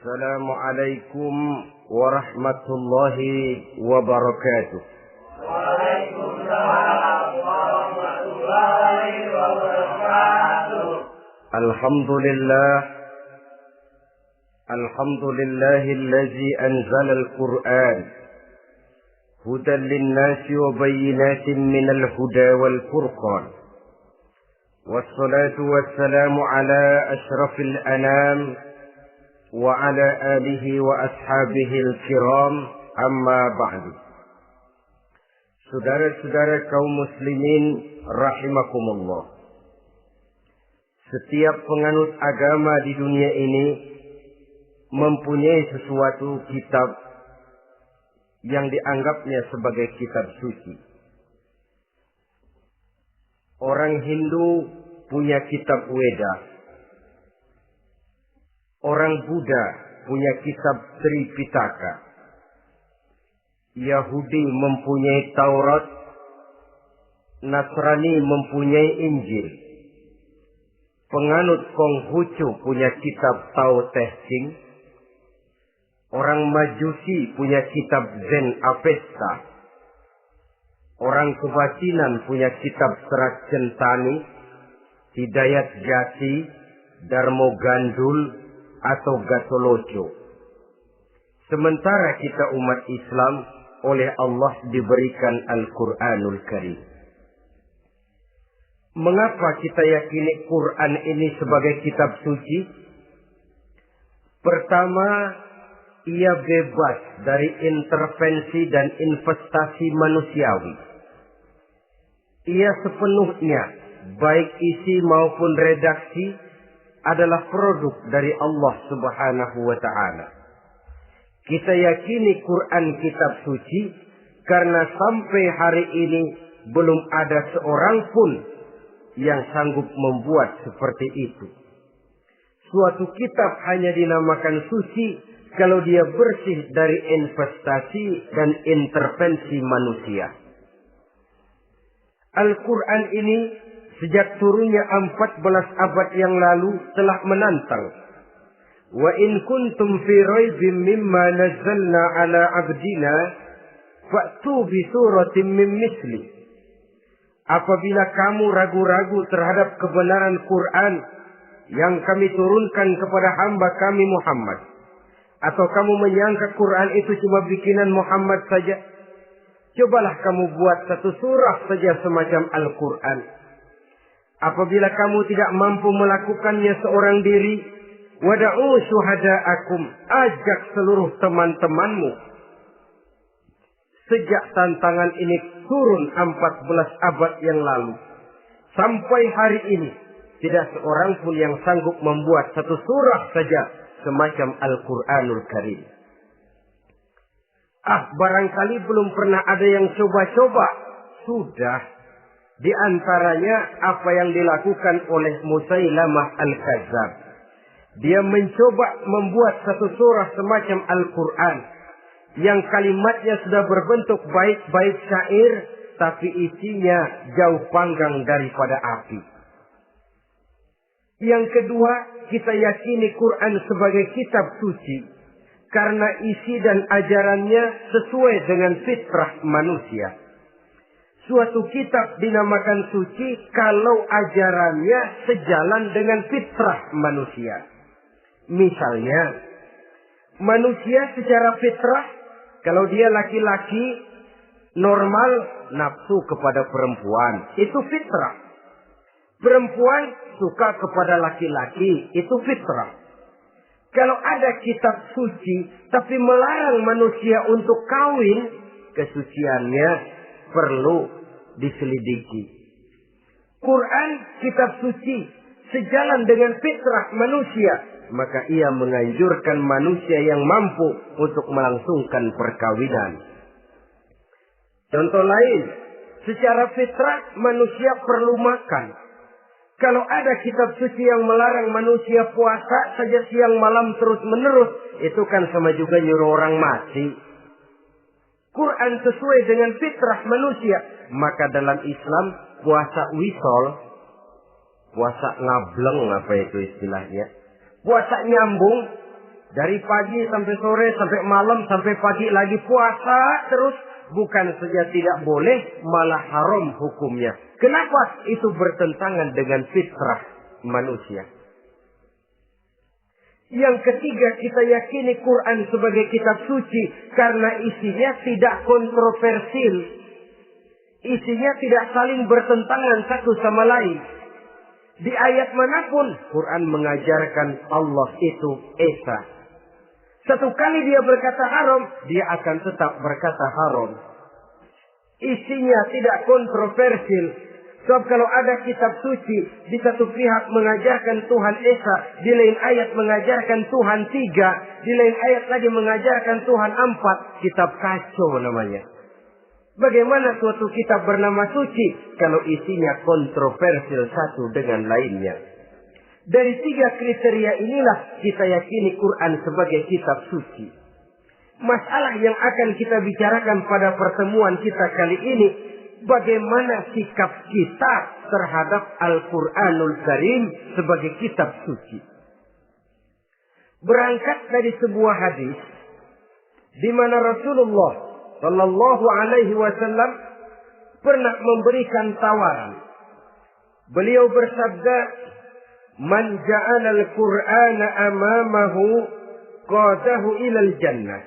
Assalamualaikum warahmatullahi wabarakatuh. Waalaikumsalam warahmatullahi wabarakatuh. Alhamdulillahillazi anzala al-Qur'an hudan lin-nasi wa bayyinatin minal huda wal furqan. Wassalatu wassalamu ala asyrafil anam wa ala alihi wa ashabihil kiram, amma ba'du. Saudara-saudara kaum muslimin rahimakumullah. Setiap penganut agama di dunia ini mempunyai sesuatu kitab yang dianggapnya sebagai kitab suci. Orang Hindu punya kitab Weda. Orang Buddha punya kitab Tripitaka. Yahudi mempunyai Taurat. Nasrani mempunyai Injil. Penganut Konghucu punya kitab Tao Te Ching. Orang Majusi punya kitab Zen Avesta. Orang Kebatinan punya kitab Serat Centani, Hidayat Jati, Darmo Gandul, atau Gatoloco. Sementara kita umat Islam oleh Allah diberikan Al-Quranul Karim. Mengapa kita yakini Quran ini sebagai kitab suci? Pertama, ia bebas dari intervensi dan investasi manusiawi. Ia sepenuhnya, baik isi maupun redaksi, adalah produk dari Allah Subhanahu wa ta'ala. Kita yakini Quran kitab suci karena sampai hari ini belum ada seorang pun yang sanggup membuat seperti itu. Suatu kitab hanya dinamakan suci kalau dia bersih dari investasi dan intervensi manusia. Al-Quran ini sejak turunnya 14 abad yang lalu telah menantang. Wa in kuntum fi raibin mimma nazzalna ala abdina fa'tu bi suratin min misli. Apabila kamu ragu-ragu terhadap kebenaran Quran yang kami turunkan kepada hamba kami Muhammad, atau kamu menyangka Quran itu cuma bikinan Muhammad saja, cobalah kamu buat satu surah saja semacam Al-Quran. Apabila kamu tidak mampu melakukannya seorang diri, wada'u syuhada'akum, ajak seluruh teman-temanmu. Sejak tantangan ini turun 14 abad yang lalu, sampai hari ini, tidak seorang pun yang sanggup membuat satu surah saja semacam Al-Quranul Karim. Barangkali belum pernah ada yang coba-coba. Sudah. Di antaranya apa yang dilakukan oleh Musailamah Al-Kadzab. Dia mencoba membuat satu surah semacam Al-Quran yang kalimatnya sudah berbentuk baik-baik syair, tapi isinya jauh panggang daripada api. Yang kedua, kita yakini Quran sebagai kitab suci karena isi dan ajarannya sesuai dengan fitrah manusia. Suatu kitab dinamakan suci kalau ajarannya sejalan dengan fitrah manusia. Misalnya, manusia secara fitrah, kalau dia laki-laki, normal nafsu kepada perempuan. Itu fitrah. Perempuan suka kepada laki-laki. Itu fitrah. Kalau ada kitab suci, tapi melarang manusia untuk kawin, kesuciannya perlu diselidiki. Quran kitab suci sejalan dengan fitrah manusia, maka ia menganjurkan manusia yang mampu untuk melangsungkan perkawinan. Contoh lain, secara fitrah manusia perlu makan. Kalau ada kitab suci yang melarang manusia puasa saja siang malam terus menerus, itu kan sama juga nyuruh orang mati. Quran sesuai dengan fitrah manusia. Maka dalam Islam puasa wisol, puasa ngableng apa itu istilahnya, puasa nyambung, Dari pagi sampai sore, sampai malam, sampai pagi lagi puasa terus. Bukan saja tidak boleh, malah haram hukumnya. Kenapa? Itu bertentangan dengan fitrah manusia. Yang ketiga, kita yakini Quran sebagai kitab suci karena isinya tidak kontroversial. Isinya tidak saling bertentangan satu sama lain. Di ayat manapun, Quran mengajarkan Allah itu Esa. Satu kali dia berkata haram, dia akan tetap berkata haram. Isinya tidak kontroversial. Sebab kalau ada kitab suci, di satu pihak mengajarkan Tuhan Esa, di lain ayat mengajarkan Tuhan 3, di lain ayat lagi mengajarkan Tuhan 4, kitab kacau namanya. Bagaimana suatu kitab bernama suci kalau isinya kontroversial satu dengan lainnya? Dari 3 kriteria inilah kita yakini Quran sebagai kitab suci. Masalah yang akan kita bicarakan pada pertemuan kita kali ini, bagaimana sikap kita terhadap Al-Quranul Karim sebagai kitab suci. Berangkat dari sebuah hadis di mana Rasulullah Sallallahu Alaihi Wasallam pernah memberikan tawaran. Beliau bersabda, "Man ja'ala al-Qur'ana amamahu qadahu ilal jannah,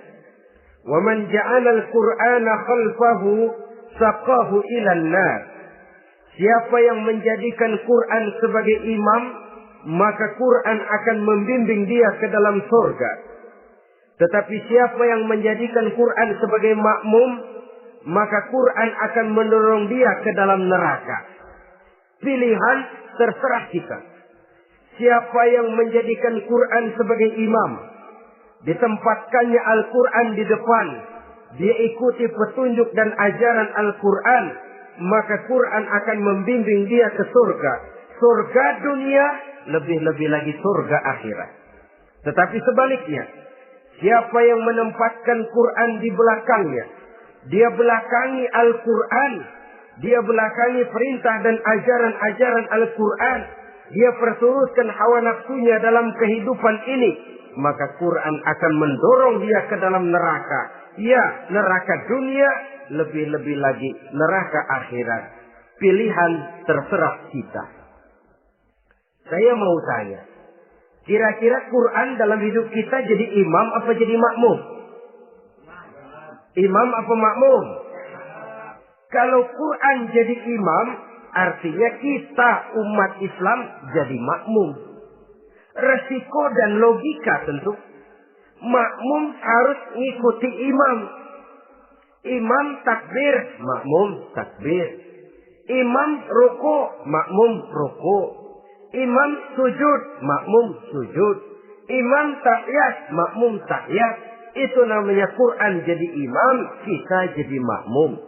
wa man ja'ala al-Qur'ana khalfahu saqahu ilan nar." Siapa yang menjadikan Quran sebagai imam, maka Quran akan membimbing dia ke dalam surga. Tetapi siapa yang menjadikan Quran sebagai makmum, maka Quran akan mendorong dia ke dalam neraka. Pilihan terserah kita. Siapa yang menjadikan Quran sebagai imam, ditempatkannya Al-Quran di depan, dia ikuti petunjuk dan ajaran Al-Quran, maka Quran akan membimbing dia ke surga. Surga dunia, lebih-lebih lagi surga akhirat. Tetapi sebaliknya, siapa yang menempatkan Quran di belakangnya, dia belakangi Al-Quran, dia belakangi perintah dan ajaran-ajaran Al-Quran, dia perturutkan hawa nafsunya dalam kehidupan ini, maka Quran akan mendorong dia ke dalam neraka. Ya, neraka dunia, lebih-lebih lagi neraka akhirat. Pilihan terserah kita. Saya mau tanya, kira-kira Quran dalam hidup kita jadi imam apa jadi makmum? Imam apa makmum? Kalau Quran jadi imam, artinya kita umat Islam jadi makmum. Resiko dan logika tentu. Makmum harus ngikuti imam. Imam takbir, makmum takbir. Imam ruku, makmum ruku. Imam sujud, makmum sujud. Imam tahiyat, makmum tahiyat. Itu namanya Quran jadi imam, kita jadi makmum.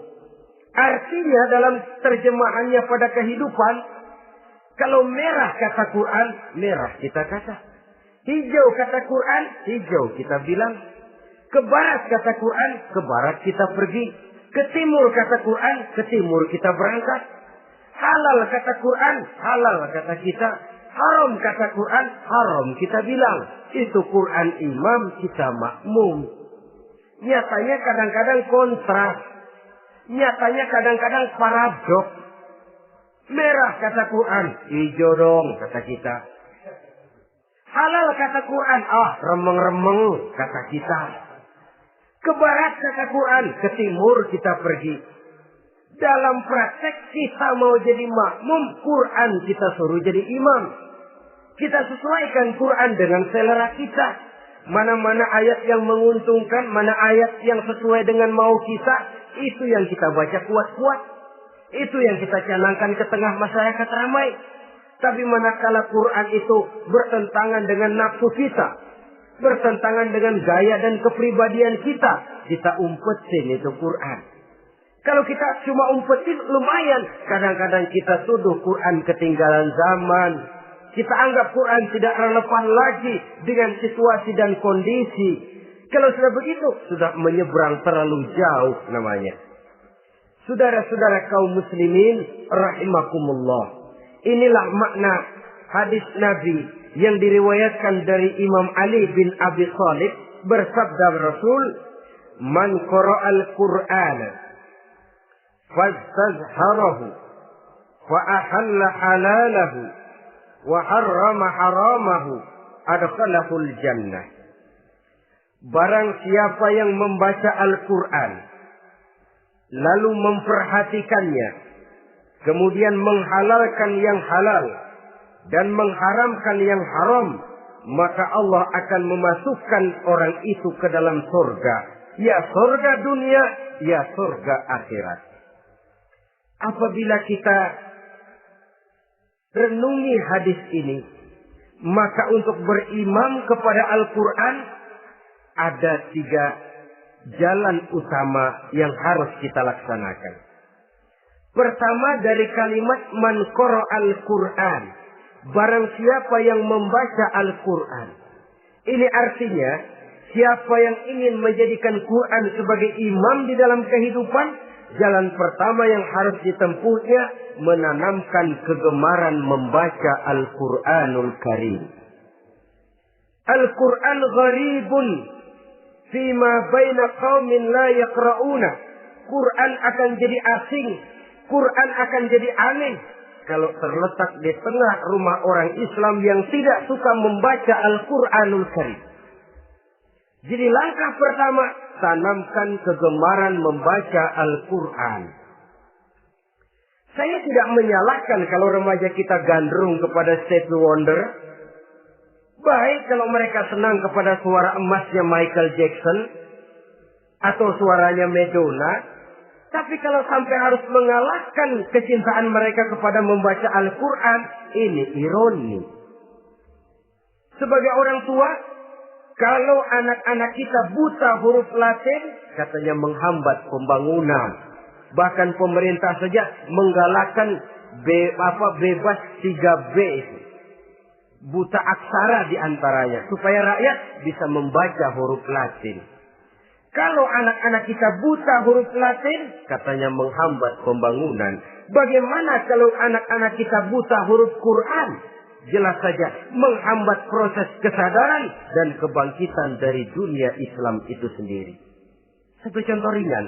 Artinya dalam terjemahannya pada kehidupan, kalau merah kata Quran, merah kita kata. Hijau kata Quran, hijau kita bilang. Ke barat kata Quran, ke barat kita pergi. Ke timur kata Quran, ke timur kita berangkat. Halal kata Quran, halal kata kita. Haram kata Quran, haram kita bilang. Itu Quran imam, kita makmum. Nyatanya kadang-kadang kontras. Nyatanya kadang-kadang paradok. Merah kata Quran, hijau dong kata kita. Halal kata Quran, remeng-remeng kata kita. Ke barat kata Quran, ke timur kita pergi. Dalam praktek kita mau jadi makmum, Quran kita suruh jadi imam. Kita sesuaikan Quran dengan selera kita. Mana-mana ayat yang menguntungkan, mana ayat yang sesuai dengan mau kita, itu yang kita baca kuat-kuat. Itu yang kita canangkan ke tengah masyarakat ramai. Tapi manakala Quran itu bertentangan dengan nafsu kita, bertentangan dengan gaya dan kepribadian kita, kita umpetin itu Quran. Kalau kita cuma umpetin lumayan, kadang-kadang kita tuduh Quran ketinggalan zaman. Kita anggap Quran tidak relevan lagi dengan situasi dan kondisi. Kalau sudah begitu, sudah menyeberang terlalu jauh namanya. Saudara-saudara kaum muslimin rahimakumullah. Inilah makna hadis Nabi yang diriwayatkan dari Imam Ali bin Abi Thalib, bersabda Rasul, "Man qara'al Qur'ana fastazharahu wa ahalla halalahu wa harrama haramahu adkhalahul jannah." Barang siapa yang membaca Al-Quran lalu memperhatikannya, kemudian menghalalkan yang halal dan mengharamkan yang haram, maka Allah akan memasukkan orang itu ke dalam surga. Ya surga dunia, ya surga akhirat. Apabila kita renungi hadis ini, maka untuk berimam kepada Al-Quran ada 3 jalan utama yang harus kita laksanakan. Pertama, dari kalimat man qara'al Qur'an, barang siapa yang membaca Al-Quran. Ini artinya siapa yang ingin menjadikan Quran sebagai imam di dalam kehidupan, jalan pertama yang harus ditempuhnya menanamkan kegemaran membaca Al-Quranul Karim. Al-Quran gharibun fima baina qaumin la yaqra'una. Quran akan jadi asing, Quran akan jadi aneh kalau terletak di tengah rumah orang Islam yang tidak suka membaca Al-Quranul Karim. Jadi langkah pertama, tanamkan kegemaran membaca Al-Quran. Saya tidak menyalahkan kalau remaja kita gandrung kepada Stevie Wonder. Baik kalau mereka senang kepada suara emasnya Michael Jackson atau suaranya Madonna. Tapi kalau sampai harus mengalahkan kecintaan mereka kepada membaca Al-Quran, ini ironi. Sebagai orang tua, kalau anak-anak kita buta huruf Latin, katanya menghambat pembangunan. Bahkan pemerintah saja menggalakkan bebas 3B itu. Buta aksara diantaranya, supaya rakyat bisa membaca huruf Latin. Kalau anak-anak kita buta huruf Latin, katanya menghambat pembangunan. Bagaimana kalau anak-anak kita buta huruf Quran? Jelas saja menghambat proses kesadaran dan kebangkitan dari dunia Islam itu sendiri. Satu contoh ringan.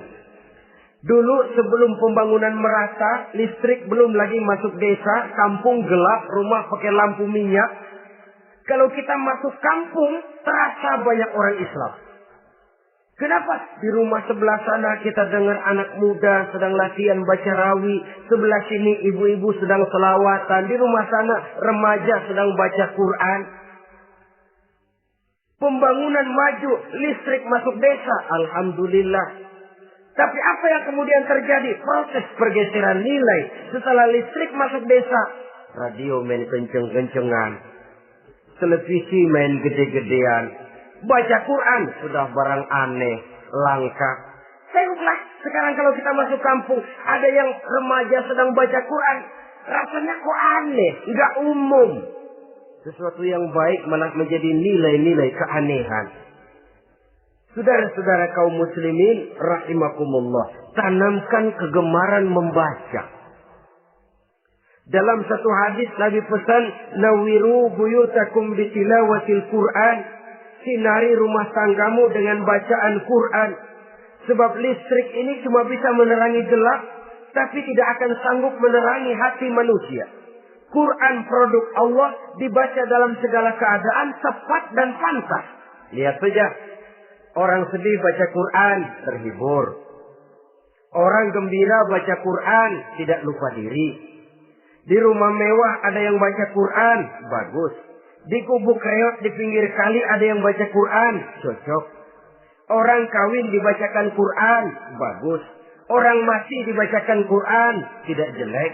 Dulu sebelum pembangunan merata, listrik belum lagi masuk desa, kampung gelap, rumah pakai lampu minyak. Kalau kita masuk kampung, terasa banyak orang Islam. Kenapa? Di rumah sebelah sana kita dengar anak muda sedang latihan baca rawi. Sebelah sini ibu-ibu sedang selawatan. Di rumah sana remaja sedang baca Quran. Pembangunan maju, listrik masuk desa. Alhamdulillah. Tapi apa yang kemudian terjadi? Proses pergeseran nilai. Setelah listrik masuk desa, radio main kenceng-kencengan. Televisi main gede-gedean. Baca Quran sudah barang aneh, langka. Tengoklah sekarang kalau kita masuk kampung, ada yang remaja sedang baca Quran. Rasanya kok aneh, nggak umum. Sesuatu yang baik malah menjadi nilai-nilai keanehan. Saudara-saudara kaum muslimin rahimakumullah, tanamkan kegemaran membaca. Dalam satu hadis Nabi pesan, nawiru buyutakum bitilawatil Quran. Sinari rumah tanggamu dengan bacaan Quran. Sebab listrik ini cuma bisa menerangi gelap, tapi tidak akan sanggup menerangi hati manusia. Quran produk Allah dibaca dalam segala keadaan, tepat dan pantas. Lihat saja, orang sedih baca Quran, terhibur. Orang gembira baca Quran, tidak lupa diri. Di rumah mewah ada yang baca Quran, bagus. Di kubu kreot di pinggir kali ada yang baca Quran, cocok. Orang kawin dibacakan Quran, bagus. Orang mati dibacakan Quran, tidak jelek.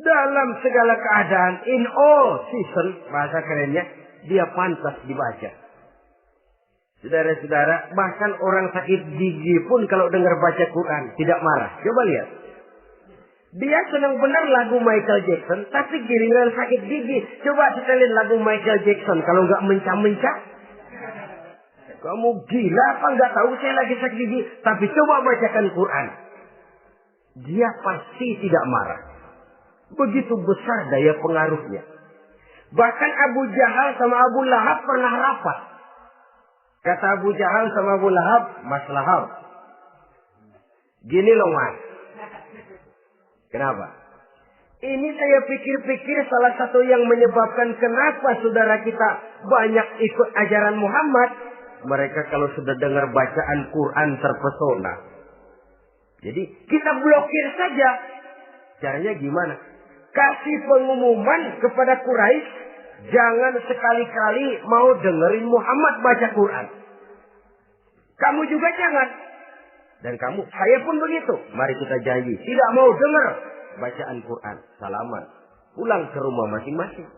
Dalam segala keadaan, in all season, bahasa kerennya, dia pantas dibaca. Saudara-saudara, bahkan orang sakit gigi pun kalau dengar baca Quran, tidak marah. Coba lihat. Dia senang benar lagu Michael Jackson, tapi giliran sakit gigi. Coba setelin lagu Michael Jackson, kalau nggak mencah-mencah. Kamu gila apa nggak tahu saya lagi sakit gigi? Tapi coba bacakan Quran. Dia pasti tidak marah. Begitu besar daya pengaruhnya. Bahkan Abu Jahal sama Abu Lahab pernah rapat. Kata Abu Jahal sama Abu Lahab, Mas Lahab, gini loh Mas. Kenapa? Ini saya pikir-pikir salah satu yang menyebabkan kenapa saudara kita banyak ikut ajaran Muhammad. Mereka kalau sudah dengar bacaan Quran terpesona. Jadi kita blokir saja. Caranya gimana? Kasih pengumuman kepada Quraisy, jangan sekali-kali mau dengerin Muhammad baca Quran. Kamu juga jangan. Dan kamu, saya pun begitu. Mari kita janji, tidak mau dengar bacaan Quran. Salaman. Pulang ke rumah masing-masing.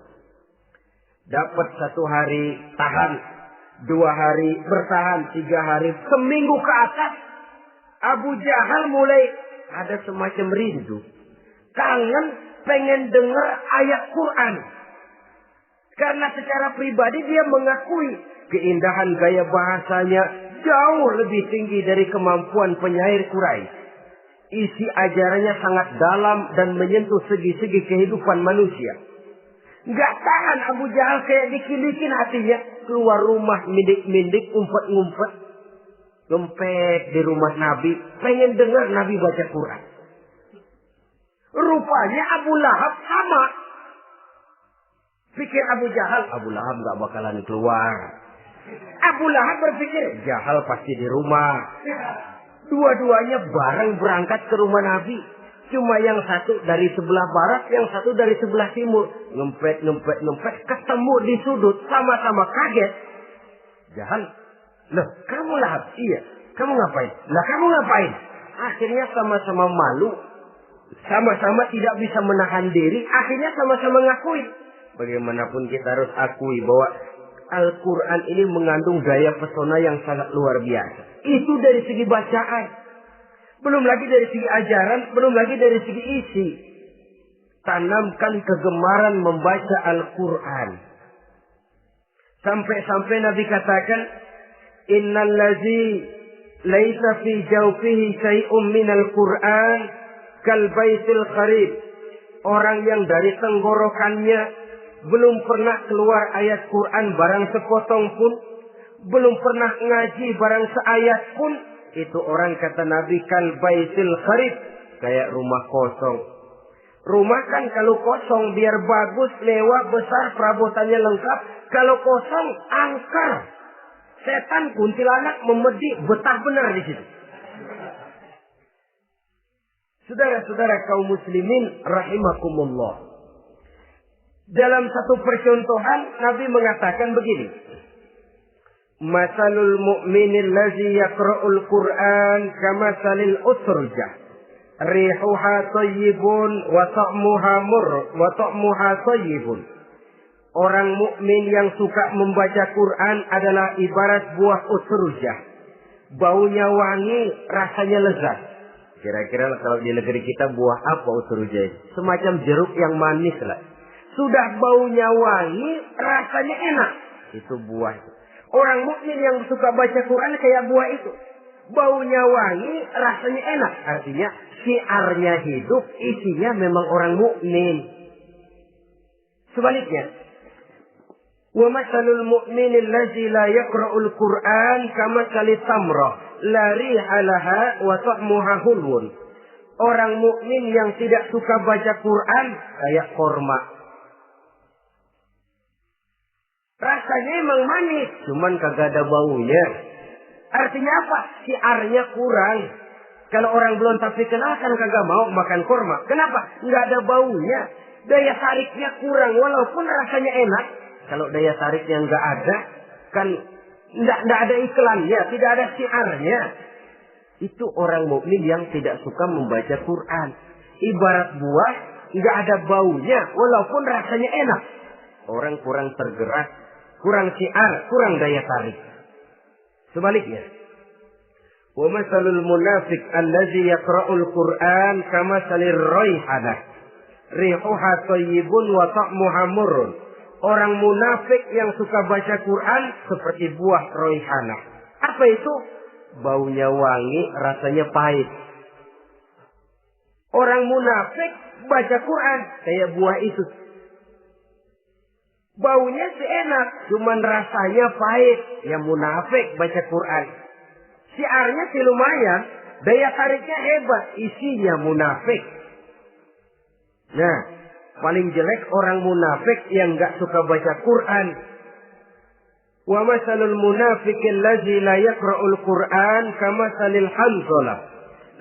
Dapat 1 hari tahan, 2 hari bertahan, 3 hari, seminggu ke atas. Abu Jahal mulai ada semacam rindu. Kangen pengen dengar ayat Quran. Karena secara pribadi dia mengakui keindahan gaya bahasanya jauh lebih tinggi dari kemampuan penyair Quraisy. Isi ajarannya sangat dalam dan menyentuh segi-segi kehidupan manusia. Gak tahan Abu Jahal kayak dikilikin hatinya. Keluar rumah mindik-mindik, umpet-ngumpet. Ngempet di rumah Nabi. Pengen dengar Nabi baca Quran. Rupanya Abu Lahab sama. Pikir Abu Jahal, Abu Lahab gak bakalan keluar. Abu Lahab berpikir, Jahal pasti di rumah. Dua-duanya bareng berangkat ke rumah Nabi. Cuma yang satu dari sebelah barat, yang satu dari sebelah timur. Ngempet, ketemu di sudut, sama-sama kaget. Jahal, loh kamu Lahab? Iya, kamu ngapain? Lah kamu ngapain? Akhirnya sama-sama malu. Sama-sama tidak bisa menahan diri. Akhirnya sama-sama ngakui. Bagaimanapun kita harus akui bahwa Al-Quran ini mengandung daya pesona yang sangat luar biasa. Itu dari segi bacaan. Belum lagi dari segi ajaran. Belum lagi dari segi isi. Tanamkan kegemaran membaca Al-Quran. Sampai-sampai Nabi katakan, Innal ladzi laisa fi jawfihi syai'un minal Quran kal baitil kharib. Orang yang dari tenggorokannya belum pernah keluar ayat Quran barang sepotong pun, belum pernah ngaji barang seayat pun, itu orang kata Nabi kal baitil kharib, kayak rumah kosong. Rumah kan kalau kosong biar bagus, mewah, besar, perabotannya lengkap. Kalau kosong angker. Setan kuntilanak memedik betah benar di situ. Saudara-saudara kaum muslimin rahimakumullah. Dalam satu percontohan Nabi mengatakan begini. Masalul mu'minil ladzi yaqra'ul Qur'an kamasalil usrujah. Rihuha thayyibun wa ta'muha thayyibun. Orang mukmin yang suka membaca Quran adalah ibarat buah usrujah. Baunya wangi, rasanya lezat. Kira-kira kalau di negeri kita buah apa usrujah itu? Semacam jeruk yang manis lah. Sudah baunya wangi, rasanya enak. Itu buah itu. Orang mukmin yang suka baca Quran kayak buah itu. Baunya wangi, rasanya enak. Artinya syiarnya hidup, isinya memang orang mukmin. Sebaliknya, wa masalul mu'minil ladzi la yaqra'ul Qur'an kamasalit tamrah la riha laha wa ta'muha hulwun. Orang mukmin yang tidak suka baca Quran kayak korma. Rasanya emang manis, cuman kagak ada baunya. Artinya apa? Syiarnya kurang. Kalau orang belum tapi kenal kan kagak mau makan korma. Kenapa? Nggak ada baunya. Daya tariknya kurang walaupun rasanya enak. Kalau daya tariknya nggak ada, kan nggak ada iklannya, tidak ada syiarnya. Itu orang mukmin yang tidak suka membaca Quran. Ibarat buah, nggak ada baunya, walaupun rasanya enak. Orang kurang tergerak, kurang syiar, kurang daya tarik. Sebaliknya, wa masalul munafiq allazi yaqra'ul Quran kamasalir raihanah. Rihuha thayyibun wa ta'muha murrun. Orang munafik yang suka baca Quran seperti buah raihanah. Apa itu? Baunya wangi, rasanya pahit. Orang munafik baca Quran kayak buah itu. Baunya sih enak, cuman rasanya pahit. Ya munafik baca Quran. Siarnya sih lumayan, daya tariknya hebat, isinya munafik. Nah, paling jelek orang munafik yang nggak suka baca Quran. Wa masalul munafiqil ladzi la yaqra'ul Qur'an kamasalil hanzalah.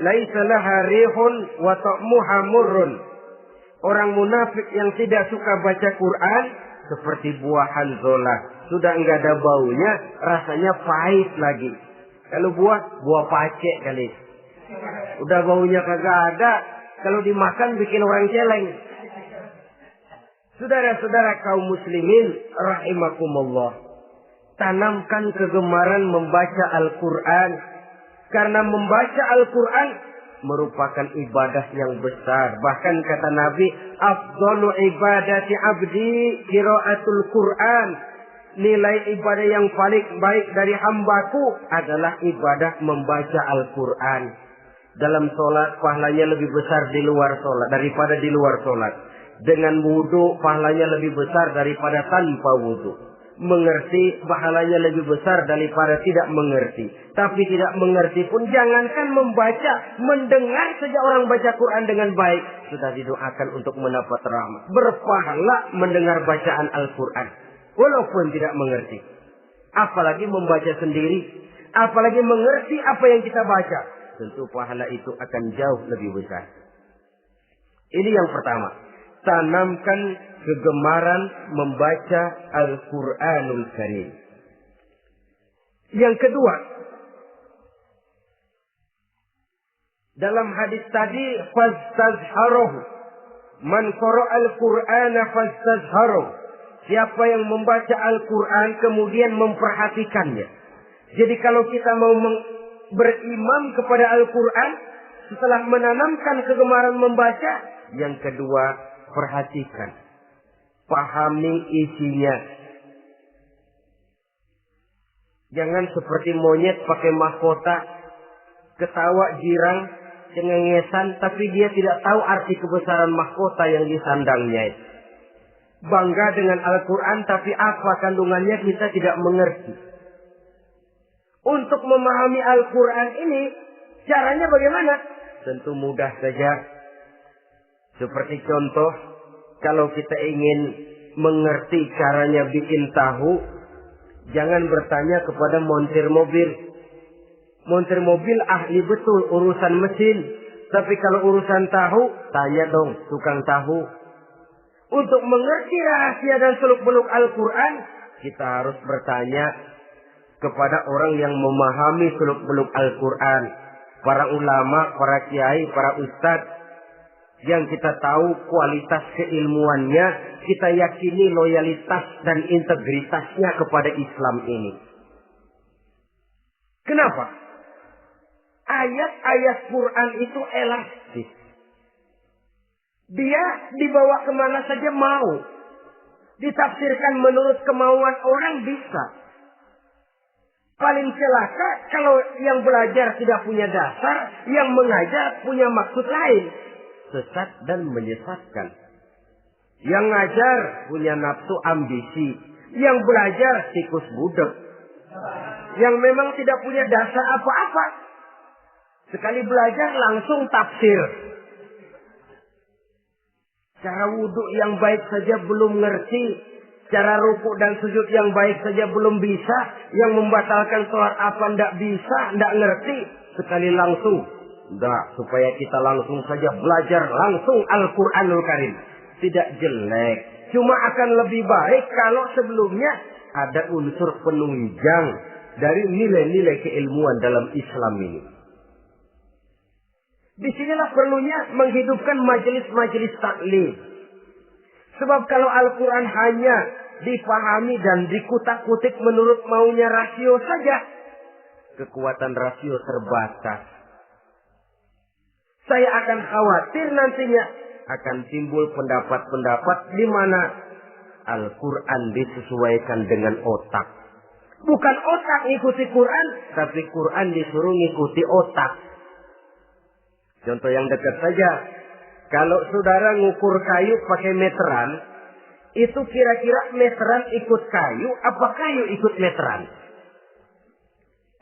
Laisa laha rihun wa ta'muha murrun. Orang munafik yang tidak suka baca Quran seperti buah hanzalah. Sudah enggak ada baunya, rasanya pahit lagi. Kalau buah pacek kali. Udah baunya kagak ada, kalau dimakan bikin orang celeng. Saudara-saudara kaum muslimin rahimakumullah, tanamkan kegemaran membaca Al-Qur'an, karena membaca Al-Qur'an merupakan ibadah yang besar. Bahkan kata Nabi, afdalu ibadati abdi qiraatul Qur'an. Nilai ibadah yang paling baik dari hambaku adalah ibadah membaca Al-Qur'an. Dalam sholat pahalanya lebih besar daripada di luar sholat. Dengan wudu pahalanya lebih besar daripada tanpa wudu. Mengerti pahalanya lebih besar daripada tidak mengerti. Tapi tidak mengerti pun jangankan membaca, mendengar saja orang baca Quran dengan baik sudah didoakan untuk mendapat rahmat. Berpahala mendengar bacaan Al-Quran walaupun tidak mengerti. Apalagi membaca sendiri, apalagi mengerti apa yang kita baca. Tentu pahala itu akan jauh lebih besar. Ini yang pertama. Tanamkan kegemaran membaca Al-Quranul Karim. Yang kedua, dalam hadis tadi, fastazharuhu. Man qara'al Qur'ana fastazharuhu. Siapa yang membaca Al-Quran kemudian memperhatikannya. Jadi kalau kita mau berimam kepada Al-Quran, setelah menanamkan kegemaran membaca, yang kedua, perhatikan, pahami isinya. Jangan seperti monyet pakai mahkota, ketawa girang, cengengesan, tapi dia tidak tahu arti kebesaran mahkota yang disandangnya. Bangga dengan Al-Quran, tapi apa kandungannya kita tidak mengerti. Untuk memahami Al-Quran ini, caranya bagaimana? Tentu mudah saja. Seperti contoh, kalau kita ingin mengerti caranya bikin tahu, jangan bertanya kepada montir mobil. Montir mobil ahli betul urusan mesin. Tapi kalau urusan tahu, tanya dong tukang tahu. Untuk mengerti rahasia dan seluk-beluk Al-Quran, kita harus bertanya kepada orang yang memahami seluk-beluk Al-Quran. Para ulama, para kiai, para ustadz. Yang kita tahu kualitas keilmuannya, kita yakini loyalitas dan integritasnya kepada Islam ini. Kenapa? Ayat-ayat Quran itu elastis. Dia dibawa kemana saja mau. Ditafsirkan menurut kemauan orang bisa. Paling celaka kalau yang belajar tidak punya dasar, yang mengajar punya maksud lain. Sesat dan menyesatkan. Yang ngajar punya nafsu ambisi. Yang belajar tikus budak. Yang memang tidak punya dasar apa-apa. Sekali belajar langsung tafsir. Cara wudhu yang baik saja belum ngerti. Cara rukuk dan sujud yang baik saja belum bisa. Yang membatalkan sholat apa ndak bisa, ndak ngerti. Sekali langsung. Ndak, supaya kita langsung saja belajar langsung Al-Quranul Karim. Tidak jelek. Cuma akan lebih baik kalau sebelumnya ada unsur penunjang dari nilai-nilai keilmuan dalam Islam ini. Disinilah perlunya menghidupkan majelis-majelis taklim. Sebab kalau Al-Quran hanya dipahami dan dikutak-kutik menurut maunya rasio saja, kekuatan rasio terbatas. Saya akan khawatir nantinya akan timbul pendapat-pendapat di mana Al-Quran disesuaikan dengan otak. Bukan otak ngikuti Quran, tapi Quran disuruh ngikuti otak. Contoh yang dekat saja. Kalau saudara ngukur kayu pakai meteran, itu kira-kira meteran ikut kayu, apa kayu ikut meteran?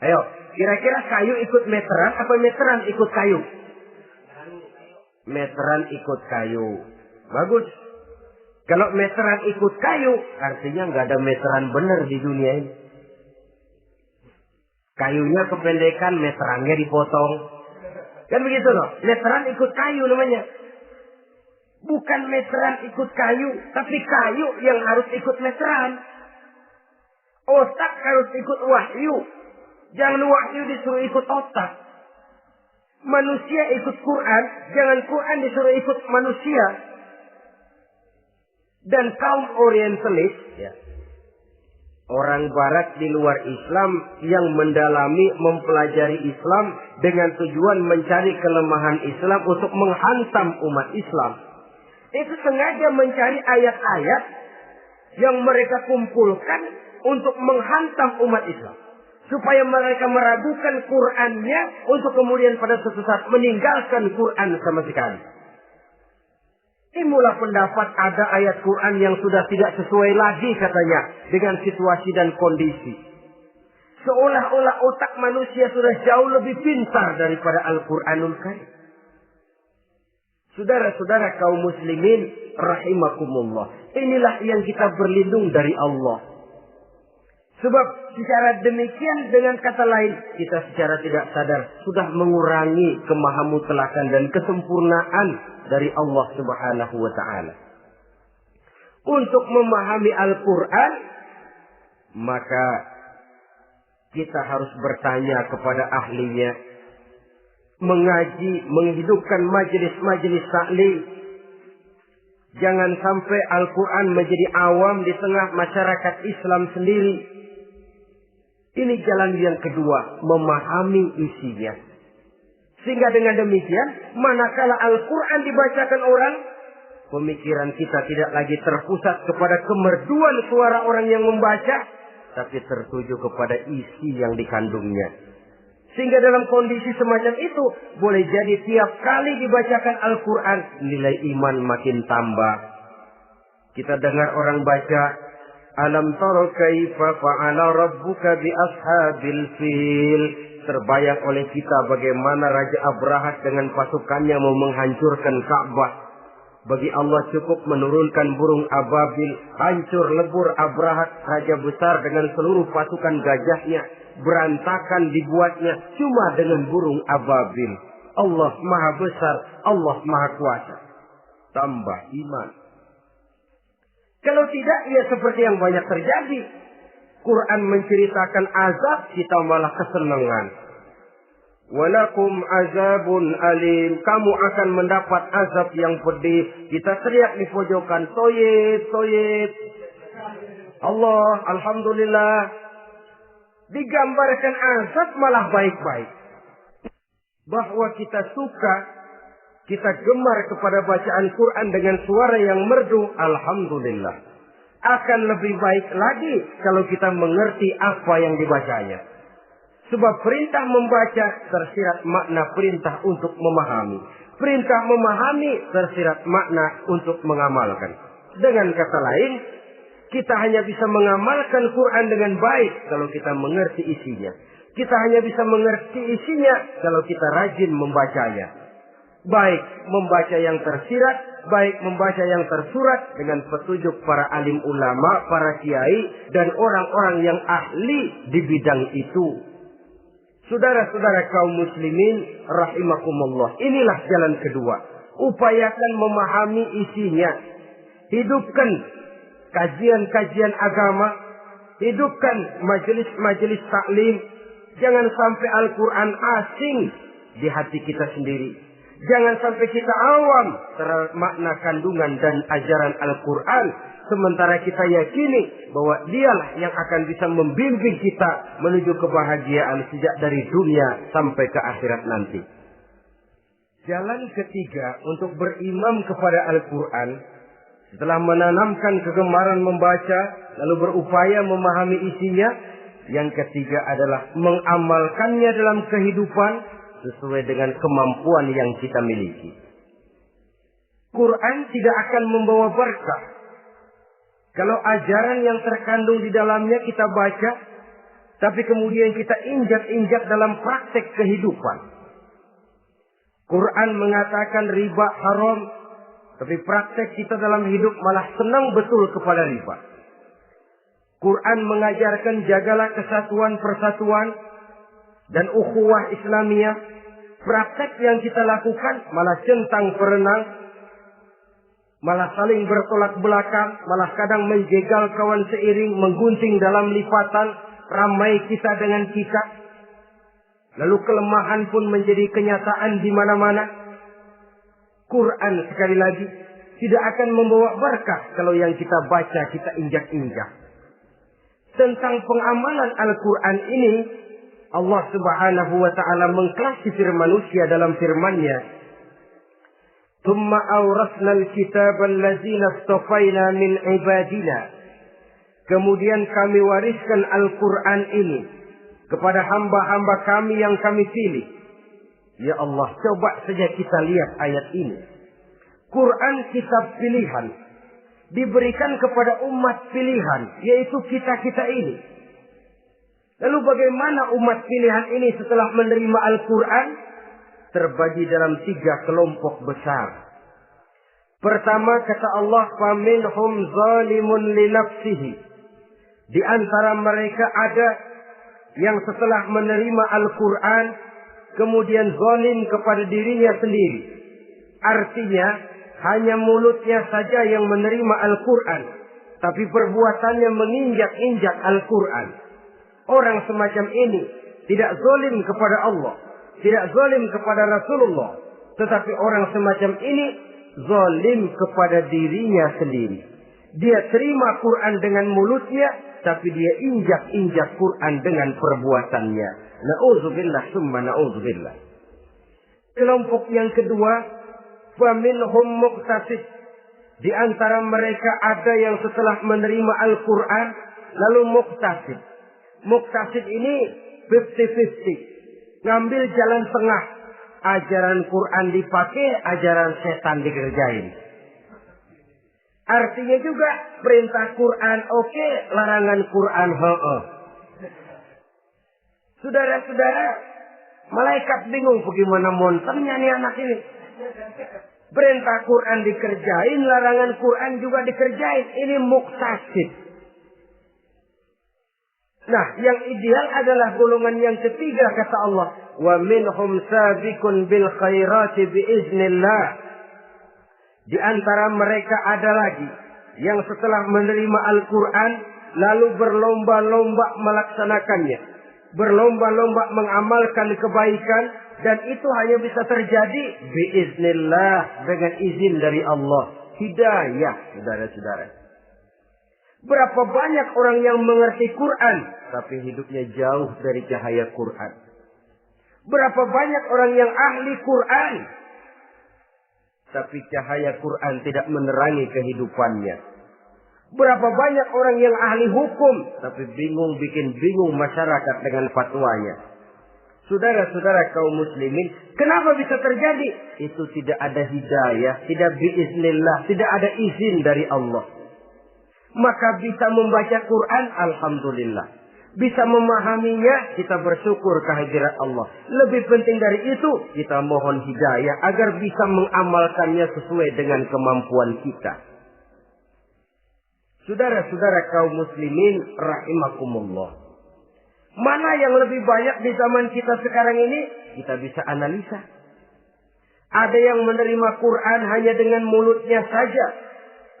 Ayo, kira-kira kayu ikut meteran, apa meteran ikut kayu? Meteran ikut kayu. Bagus. Kalau meteran ikut kayu, artinya nggak ada meteran benar di dunia ini. Kayunya kependekan, meterannya dipotong. Kan begitu loh. Meteran ikut kayu namanya. Bukan meteran ikut kayu, tapi kayu yang harus ikut meteran. Otak harus ikut wahyu. Jangan wahyu disuruh ikut otak. Manusia ikut Quran, jangan Quran disuruh ikut manusia. Dan kaum orientalis, ya, orang barat di luar Islam yang mendalami, mempelajari Islam dengan tujuan mencari kelemahan Islam untuk menghantam umat Islam. Itu sengaja mencari ayat-ayat yang mereka kumpulkan untuk menghantam umat Islam. Supaya mereka meragukan Qurannya untuk kemudian pada suatu saat meninggalkan Quran sama sekali. Timbullah pendapat ada ayat Quran yang sudah tidak sesuai lagi katanya dengan situasi dan kondisi. Seolah-olah otak manusia sudah jauh lebih pintar daripada Al-Quranul Karim. Saudara-saudara kaum muslimin rahimakumullah. Inilah yang kita berlindung dari Allah. Sebab secara demikian dengan kata lain kita secara tidak sadar sudah mengurangi kemahamutlakan dan kesempurnaan dari Allah Subhanahu wa taala. Untuk memahami Al-Quran maka kita harus bertanya kepada ahlinya, mengaji, menghidupkan majelis-majelis taklim. Jangan sampai Al-Quran menjadi awam di tengah masyarakat Islam sendiri. Ini jalan yang kedua, memahami isinya. Sehingga dengan demikian, manakala Al-Quran dibacakan orang, pemikiran kita tidak lagi terpusat kepada kemerduan suara orang yang membaca, tapi tertuju kepada isi yang dikandungnya. Sehingga dalam kondisi semacam itu, boleh jadi tiap kali dibacakan Al-Quran, nilai iman makin tambah. Kita dengar orang baca, Alam tara kaifa fa'ala rabbuka bi ashabil fil. Terbayang oleh kita bagaimana Raja Abrahat dengan pasukannya mau menghancurkan Ka'bah. Bagi Allah cukup menurunkan burung ababil, hancur lebur Abrahat, raja besar dengan seluruh pasukan gajahnya, berantakan dibuatnya cuma dengan burung ababil. Allah Maha Besar, Allah Maha Kuasa. Tambah iman. Kalau tidak, ya seperti yang banyak terjadi. Quran menceritakan azab, kita malah kesenangan. Walakum azabun alim. Kamu akan mendapat azab yang pedih. Kita teriak di pojokan, toyib, toyib. Allah, alhamdulillah. Digambarkan azab malah baik-baik. Bahwa kita suka, kita gemar kepada bacaan Quran dengan suara yang merdu, alhamdulillah. Akan lebih baik lagi kalau kita mengerti apa yang dibacanya. Sebab perintah membaca tersirat makna perintah untuk memahami. Perintah memahami tersirat makna untuk mengamalkan. Dengan kata lain, kita hanya bisa mengamalkan Quran dengan baik kalau kita mengerti isinya. Kita hanya bisa mengerti isinya kalau kita rajin membacanya. Baik membaca yang tersirat, baik membaca yang tersurat dengan petunjuk para alim ulama, para kiai, dan orang-orang yang ahli di bidang itu. Saudara-saudara kaum muslimin rahimakumullah. Inilah jalan kedua. Upayakan memahami isinya. Hidupkan kajian-kajian agama. Hidupkan majelis-majelis taklim. Jangan sampai Al-Quran asing di hati kita sendiri. Jangan sampai kita awam terhadap makna kandungan dan ajaran Al-Quran. Sementara kita yakini bahwa dialah yang akan bisa membimbing kita menuju kebahagiaan sejak dari dunia sampai ke akhirat nanti. Jalan ketiga untuk berimam kepada Al-Quran, setelah menanamkan kegemaran membaca, lalu berupaya memahami isinya, yang ketiga adalah mengamalkannya dalam kehidupan sesuai dengan kemampuan yang kita miliki. Quran tidak akan membawa berkah Kalau ajaran yang terkandung di dalamnya kita baca, tapi kemudian kita injak-injak dalam praktek kehidupan. Quran mengatakan riba haram, tapi praktek kita dalam hidup malah senang betul kepada riba. Quran mengajarkan jagalah kesatuan persatuan dan ukhuwah Islamiyah. Praktek yang kita lakukan malah centang perenang, malah saling bertolak belakang, malah kadang menjegal kawan seiring, menggunting dalam lipatan, ramai kita dengan kita. Lalu kelemahan pun menjadi kenyataan di mana-mana. Quran sekali lagi tidak akan membawa berkah kalau yang kita baca kita injak-injak. Tentang pengamalan Al-Quran ini, Allah Subhanahu wa ta'ala mengklasifikasi manusia dalam firman-Nya. Tsumma awrasna al-kitaba allazina istafaina min ibadina. Kemudian kami wariskan Al-Quran ini kepada hamba-hamba kami yang kami pilih. Ya Allah, coba saja kita lihat ayat ini. Quran kitab pilihan, diberikan kepada umat pilihan, yaitu kita-kita ini. Lalu bagaimana umat pilihan ini setelah menerima Al-Quran? Terbagi dalam 3 kelompok besar. Pertama kata Allah, faminhum zalimun li nafsihi. Di antara mereka ada yang setelah menerima Al-Quran kemudian zalim kepada dirinya sendiri. Artinya hanya mulutnya saja yang menerima Al-Quran, tapi perbuatannya menginjak-injak Al-Quran. Orang semacam ini tidak zalim kepada Allah, tidak zalim kepada Rasulullah, tetapi orang semacam ini zalim kepada dirinya sendiri. Dia terima Quran dengan mulutnya, tapi dia injak-injak Quran dengan perbuatannya. Na'udzubillah summa na'udzubillah. Kelompok yang kedua, faminhum muqtasid. Di antara mereka ada yang setelah menerima Al-Quran lalu muqtasid. Muqtasid ini 50-50. Ngambil jalan tengah. Ajaran Quran dipakai, ajaran setan dikerjain. Artinya juga perintah Quran oke, larangan Quran ho-oh. Saudara-saudara, malaikat bingung bagaimana monternya nih anak ini. Perintah Quran dikerjain, larangan Quran juga dikerjain. Ini muqtasid. Nah, yang ideal adalah golongan yang ketiga kata Allah. Wa minhum sabiqun bil khairati biiznillah. Di antara mereka ada lagi yang setelah menerima Al-Quran lalu berlomba-lomba melaksanakannya. Berlomba-lomba mengamalkan kebaikan, dan itu hanya bisa terjadi biiznillah, dengan izin dari Allah. Hidayah, saudara-saudara. Berapa banyak orang yang mengerti Quran tapi hidupnya jauh dari cahaya Quran. Berapa banyak orang yang ahli Quran tapi cahaya Quran tidak menerangi kehidupannya. Berapa banyak orang yang ahli hukum tapi bikin bingung masyarakat dengan fatwanya. Saudara-saudara kaum muslimin, kenapa bisa terjadi? Itu tidak ada hidayah, tidak biiznillah, tidak ada izin dari Allah. Maka bisa membaca Quran, alhamdulillah. Bisa memahaminya, kita bersyukur kehadirat Allah. Lebih penting dari itu, kita mohon hidayah agar bisa mengamalkannya sesuai dengan kemampuan kita. Saudara-saudara kaum muslimin rahimakumullah. Mana yang lebih banyak di zaman kita sekarang ini? Kita bisa analisa. Ada yang menerima Quran hanya dengan mulutnya saja.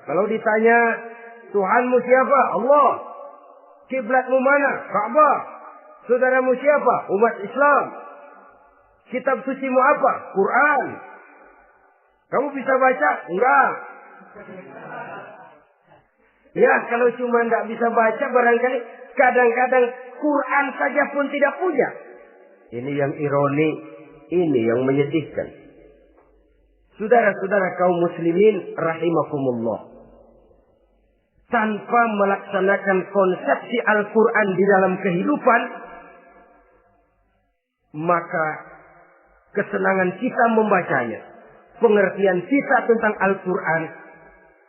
Kalau ditanya, Tuhanmu siapa? Allah. Kiblatmu mana? Ka'bah. Saudaramu siapa? Umat Islam. Kitab sucimu apa? Quran. Kamu bisa baca? Enggak. Ya, kalau cuma enggak bisa baca, barangkali kadang-kadang Quran saja pun tidak punya. Ini yang ironi, ini yang menyedihkan. Saudara-saudara kaum muslimin rahimakumullah. Tanpa melaksanakan konsepsi Al-Quran di dalam kehidupan, maka kesenangan kita membacanya, pengertian kita tentang Al-Quran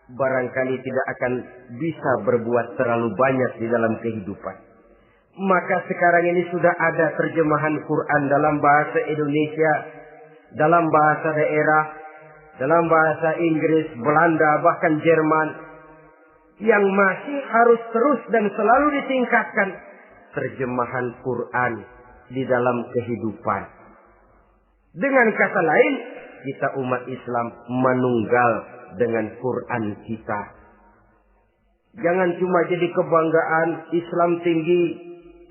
barangkali tidak akan bisa berbuat terlalu banyak di dalam kehidupan. Maka sekarang ini sudah ada terjemahan Quran dalam bahasa Indonesia, dalam bahasa daerah, dalam bahasa Inggris, Belanda, bahkan Jerman, yang masih harus terus dan selalu ditingkatkan terjemahan Quran di dalam kehidupan. Dengan kata lain, kita umat Islam menunggal dengan Quran kita. Jangan cuma jadi kebanggaan Islam tinggi,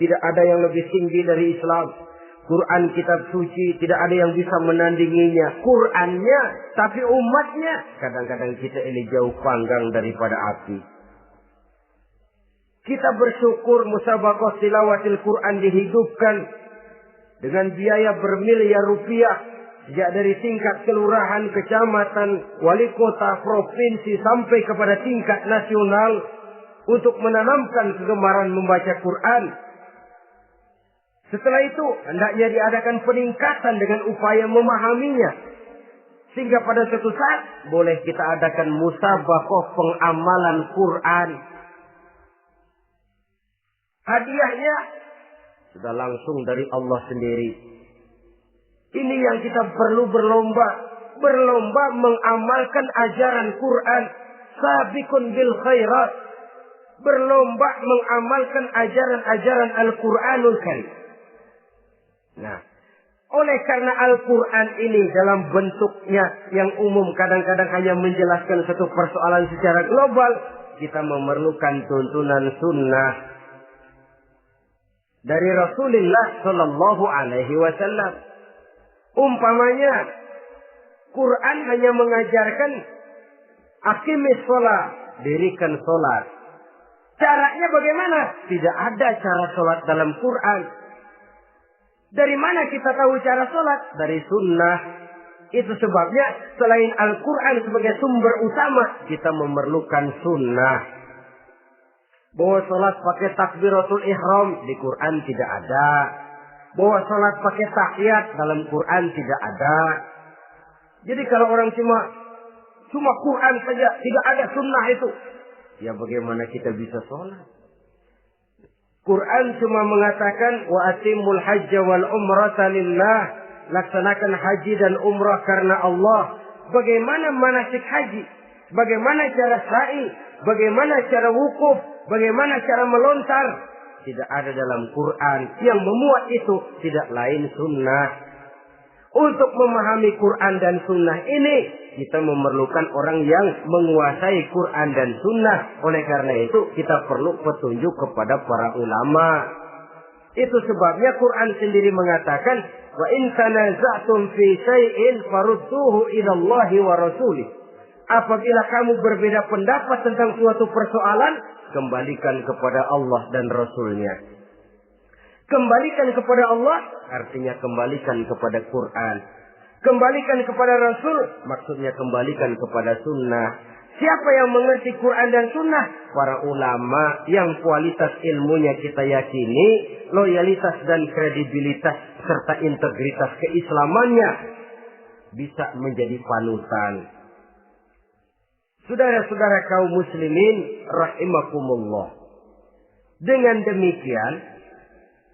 tidak ada yang lebih tinggi dari Islam. Quran kitab suci, tidak ada yang bisa menandinginya. Qurannya, tapi umatnya, kadang-kadang kita ini jauh panggang daripada api. Kita bersyukur musabaqah tilawatil Quran dihidupkan dengan biaya bermiliar rupiah. Sejak dari tingkat kelurahan, kecamatan, wali kota, provinsi, sampai kepada tingkat nasional. Untuk menanamkan kegemaran membaca Quran. Setelah itu, hendaknya diadakan peningkatan dengan upaya memahaminya. Sehingga pada suatu saat, boleh kita adakan musabaqah pengamalan Quran. Hadiahnya sudah langsung dari Allah sendiri. Ini yang kita perlu berlomba. Berlomba mengamalkan ajaran Quran. Sabiqun bil khairat. Berlomba mengamalkan ajaran-ajaran Al-Quranul Karim. Nah, oleh karena Al-Quran ini dalam bentuknya yang umum kadang-kadang hanya menjelaskan satu persoalan secara global, kita memerlukan tuntunan sunnah dari Rasulullah Sallallahu Alaihi Wasallam. Umpamanya, Quran hanya mengajarkan aqimis sholat, dirikan sholat. Caranya bagaimana? Tidak ada cara sholat dalam Quran. Dari mana kita tahu cara sholat? Dari sunnah. Itu sebabnya selain Al-Quran sebagai sumber utama, kita memerlukan sunnah. Bahwa sholat pakai takbiratul ihram di Quran tidak ada. Bahwa sholat pakai tahiyat dalam Quran tidak ada. Jadi kalau orang cuma Quran saja, tidak ada sunnah itu. Ya bagaimana kita bisa sholat? Quran cuma mengatakan wa atimul hajja wal umrata lillah, laksanakan haji dan umrah karena Allah. Bagaimana manasik haji? Bagaimana cara sa'i? Bagaimana cara wukuf? Bagaimana cara melontar? Tidak ada dalam Quran. Yang memuat itu tidak lain sunnah. Untuk memahami Quran dan sunnah ini, kita memerlukan orang yang menguasai Quran dan sunnah. Oleh karena itu, kita perlu petunjuk kepada para ulama. Itu sebabnya Quran sendiri mengatakan, wa in tanaza'tum fi syai'in farudduhu ila Allahi wa rasulih. Apabila kamu berbeda pendapat tentang suatu persoalan, kembalikan kepada Allah dan Rasulnya. Kembalikan kepada Allah, artinya kembalikan kepada Quran. Kembalikan kepada Rasul, maksudnya kembalikan kepada sunnah. Siapa yang mengerti Quran dan sunnah? Para ulama yang kualitas ilmunya kita yakini, loyalitas dan kredibilitas serta integritas keislamannya bisa menjadi panutan. Saudara-saudara kaum muslimin rahimakumullah. Dengan demikian,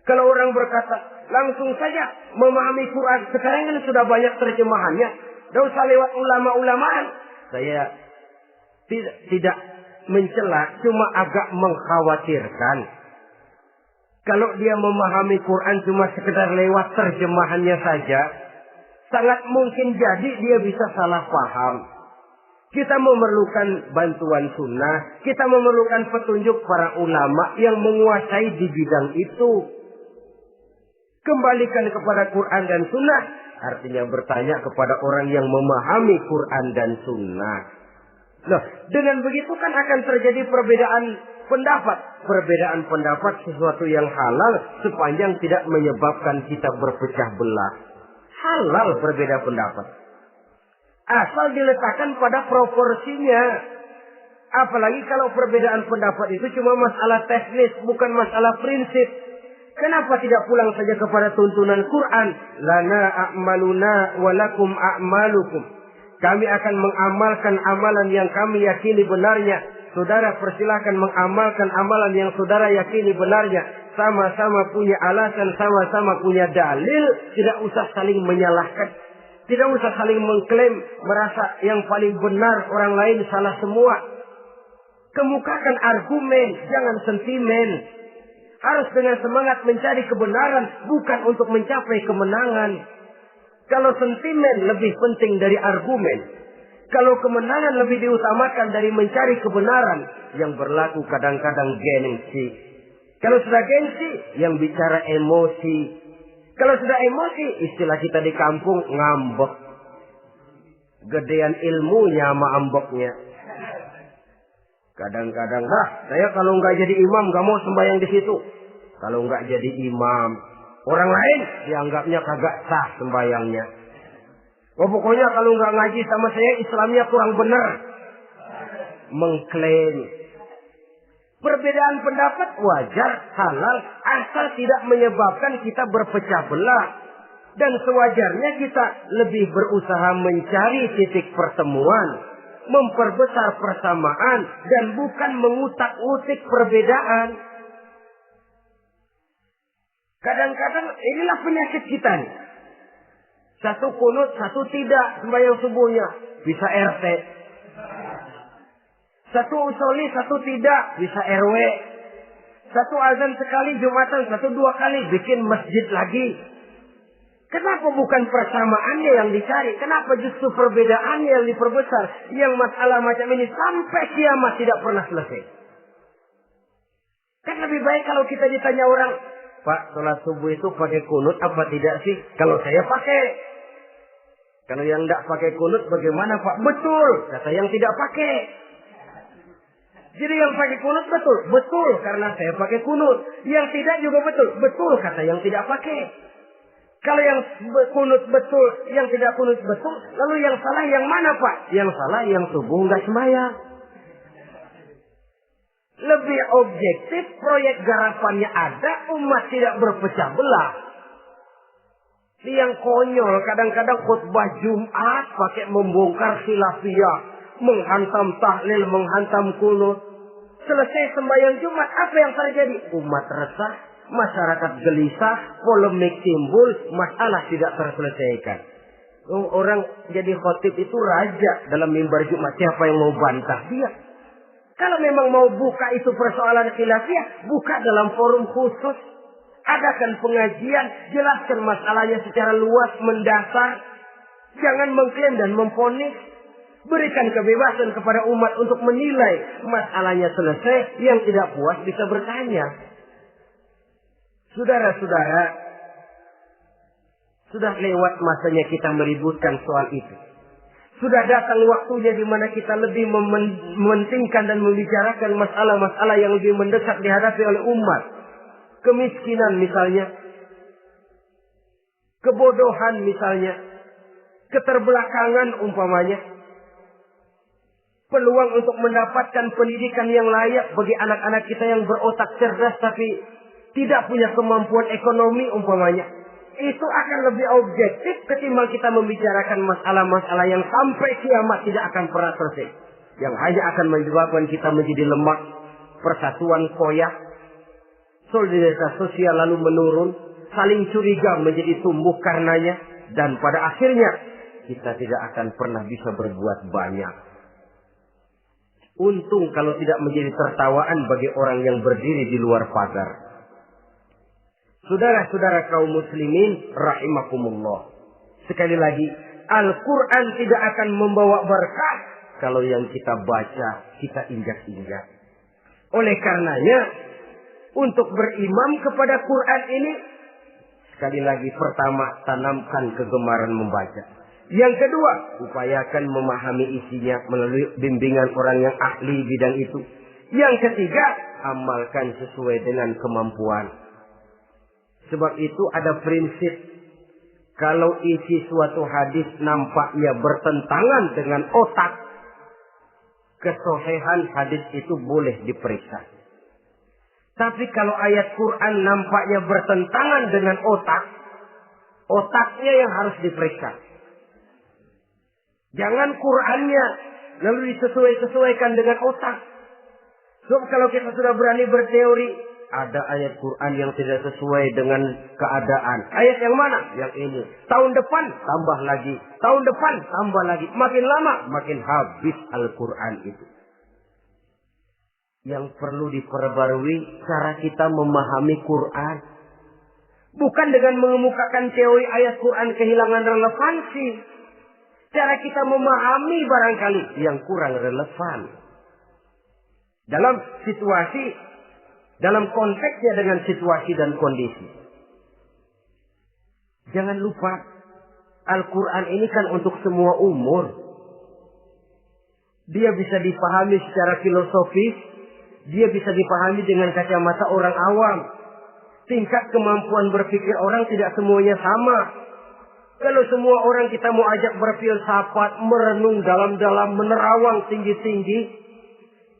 kalau orang berkata langsung saja memahami Quran, sekarang ini sudah banyak terjemahannya, tidak usah lewat ulama-ulamaan. Saya tidak mencela, cuma agak mengkhawatirkan. Kalau dia memahami Quran cuma sekedar lewat terjemahannya saja, sangat mungkin jadi dia bisa salah paham. Kita memerlukan bantuan sunnah, kita memerlukan petunjuk para ulama yang menguasai di bidang itu. Kembalikan kepada Quran dan sunnah, artinya bertanya kepada orang yang memahami Quran dan sunnah. Nah, dengan begitu kan akan terjadi perbedaan pendapat. Perbedaan pendapat sesuatu yang halal sepanjang tidak menyebabkan kita berpecah belah. Halal berbeda pendapat. Asal diletakkan pada proporsinya. Apalagi kalau perbedaan pendapat itu cuma masalah teknis, bukan masalah prinsip. Kenapa tidak pulang saja kepada tuntunan Quran? Lana a'maluna wa lakum a'malukum. Kami akan mengamalkan amalan yang kami yakini benarnya. Saudara persilahkan mengamalkan amalan yang saudara yakini benarnya. Sama-sama punya alasan, sama-sama punya dalil. Tidak usah saling menyalahkan. Tidak usah saling mengklaim, merasa yang paling benar, orang lain salah semua. Kemukakan argumen, jangan sentimen. Harus dengan semangat mencari kebenaran, bukan untuk mencapai kemenangan. Kalau sentimen lebih penting dari argumen, kalau kemenangan lebih diutamakan dari mencari kebenaran, yang berlaku kadang-kadang gengsi. Kalau sudah gengsi, yang bicara emosi. Kalau sudah emosi, istilah kita di kampung, ngambek. Gedean ilmunya sama ambeknya. Kadang-kadang, saya kalau nggak jadi imam, nggak mau sembahyang di situ. Kalau nggak jadi imam, orang lain dianggapnya kagak sah sembahyangnya. Pokoknya kalau nggak ngaji sama saya, Islamnya kurang benar. Mengklaim. Perbedaan pendapat wajar, halal, asal tidak menyebabkan kita berpecah belah. Dan sewajarnya kita lebih berusaha mencari titik pertemuan, memperbesar persamaan, dan bukan mengutak-utik perbedaan. Kadang-kadang inilah penyakit kita nih. Satu kunut, satu tidak sembahyang subuhnya. Bisa RT. Satu usoli, satu tidak. Bisa RW. Satu azan sekali Jumatan, satu dua kali. Bikin masjid lagi. Kenapa bukan persamaannya yang dicari? Kenapa justru perbedaannya yang diperbesar? Yang masalah macam ini sampai kiamat tidak pernah selesai. Kan lebih baik kalau kita ditanya orang, Pak, sholat subuh itu pakai kunut apa tidak sih? Kalau saya pakai. Kalau yang tidak pakai kunut bagaimana Pak? Betul, kata yang tidak pakai. Jadi yang pakai kunut betul? Betul, karena saya pakai kunut. Yang tidak juga betul? Betul, kata yang tidak pakai. Kalau yang kunut betul, yang tidak kunut betul, lalu yang salah yang mana Pak? Yang salah yang subuh nggak sembahyang. Lebih objektif, proyek garapannya ada, umat tidak berpecah belah. Yang konyol, kadang-kadang khutbah Jumat pakai membongkar khilafiyah, menghantam tahlil, menghantam kunut. Selesai sembahyang Jumat, apa yang terjadi? Umat resah, masyarakat gelisah, polemik timbul, masalah tidak terselesaikan. Orang jadi khotib itu raja dalam mimbar Jumat, siapa yang mau bantah dia? Kalau memang mau buka itu persoalan khilafiyah, buka dalam forum khusus. Adakan pengajian, jelaskan masalahnya secara luas, mendasar. Jangan mengklaim dan memvonis. Berikan kebebasan kepada umat untuk menilai masalahnya selesai. Yang tidak puas bisa bertanya. Saudara-saudara, sudah lewat masanya kita meributkan soal itu. Sudah datang waktunya di mana kita lebih mementingkan dan membicarakan masalah-masalah yang lebih mendesak dihadapi oleh umat. Kemiskinan misalnya, kebodohan misalnya, keterbelakangan umpamanya, peluang untuk mendapatkan pendidikan yang layak bagi anak-anak kita yang berotak cerdas tapi tidak punya kemampuan ekonomi umpamanya. Itu akan lebih objektif ketimbang kita membicarakan masalah-masalah yang sampai kiamat tidak akan pernah selesai. Yang hanya akan menyebabkan kita menjadi lemah, persatuan koyak, solidaritas sosial lalu menurun, saling curiga menjadi tumbuh karenanya, dan pada akhirnya kita tidak akan pernah bisa berbuat banyak. Untung kalau tidak menjadi tertawaan bagi orang yang berdiri di luar pagar. Saudara-saudara kaum muslimin rahimakumullah. Sekali lagi, Al-Quran tidak akan membawa berkah kalau yang kita baca, kita injak-injak. Oleh karenanya, untuk berimam kepada Quran ini, sekali lagi pertama, tanamkan kegemaran membaca. Yang kedua, upayakan memahami isinya melalui bimbingan orang yang ahli bidang itu. Yang ketiga, amalkan sesuai dengan kemampuan. Sebab itu ada prinsip, kalau isi suatu hadis nampaknya bertentangan dengan otak, kesohihan hadis itu boleh diperiksa. Tapi kalau ayat Quran nampaknya bertentangan dengan otak, otaknya yang harus diperiksa. Jangan Qur'annya lalu disesuaikan dengan otak. Sebab kalau kita sudah berani berteori, ada ayat Quran yang tidak sesuai dengan keadaan. Ayat yang mana? Yang ini. Tahun depan tambah lagi. Tahun depan tambah lagi. Makin lama makin habis Al-Quran itu. Yang perlu diperbarui cara kita memahami Quran. Bukan dengan mengemukakan teori ayat Quran kehilangan relevansi. Cara kita memahami barangkali yang kurang relevan. Dalam situasi, dalam konteksnya dengan situasi dan kondisi. Jangan lupa, Al-Quran ini kan untuk semua umur. Dia bisa dipahami secara filosofis, dia bisa dipahami dengan kacamata orang awam. Tingkat kemampuan berpikir orang tidak semuanya sama. Kalau semua orang kita mau ajak berfilsafat, merenung dalam-dalam, menerawang tinggi-tinggi,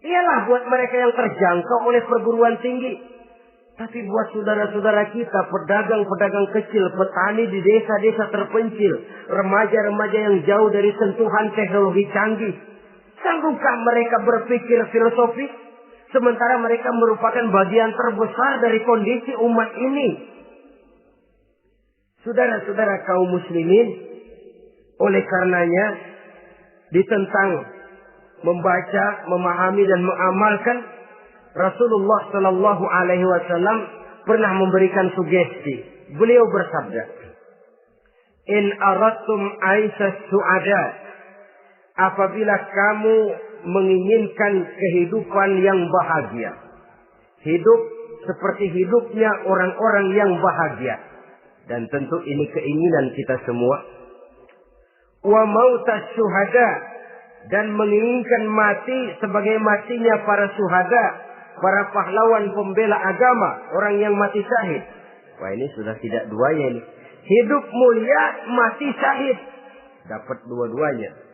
ialah buat mereka yang terjangkau oleh perguruan tinggi. Tapi buat saudara-saudara kita, pedagang-pedagang kecil, petani di desa-desa terpencil, remaja-remaja yang jauh dari sentuhan teknologi canggih, sanggupkah mereka berpikir filosofis? Sementara mereka merupakan bagian terbesar dari kondisi umat ini. Saudara-saudara kaum muslimin, oleh karenanya ditentang membaca, memahami dan mengamalkan, Rasulullah Shallallahu Alaihi Wasallam pernah memberikan sugesti. Beliau bersabda, "In aradtum aisas su'ada, apabila kamu menginginkan kehidupan yang bahagia, hidup seperti hidupnya orang-orang yang bahagia, dan tentu ini keinginan kita semua, wa mautas syuhada, dan menginginkan mati sebagai matinya para syuhada, para pahlawan pembela agama, orang yang mati syahid." Wah, ini sudah tidak duanya ini. Hidup mulia, mati syahid. Dapat dua-duanya.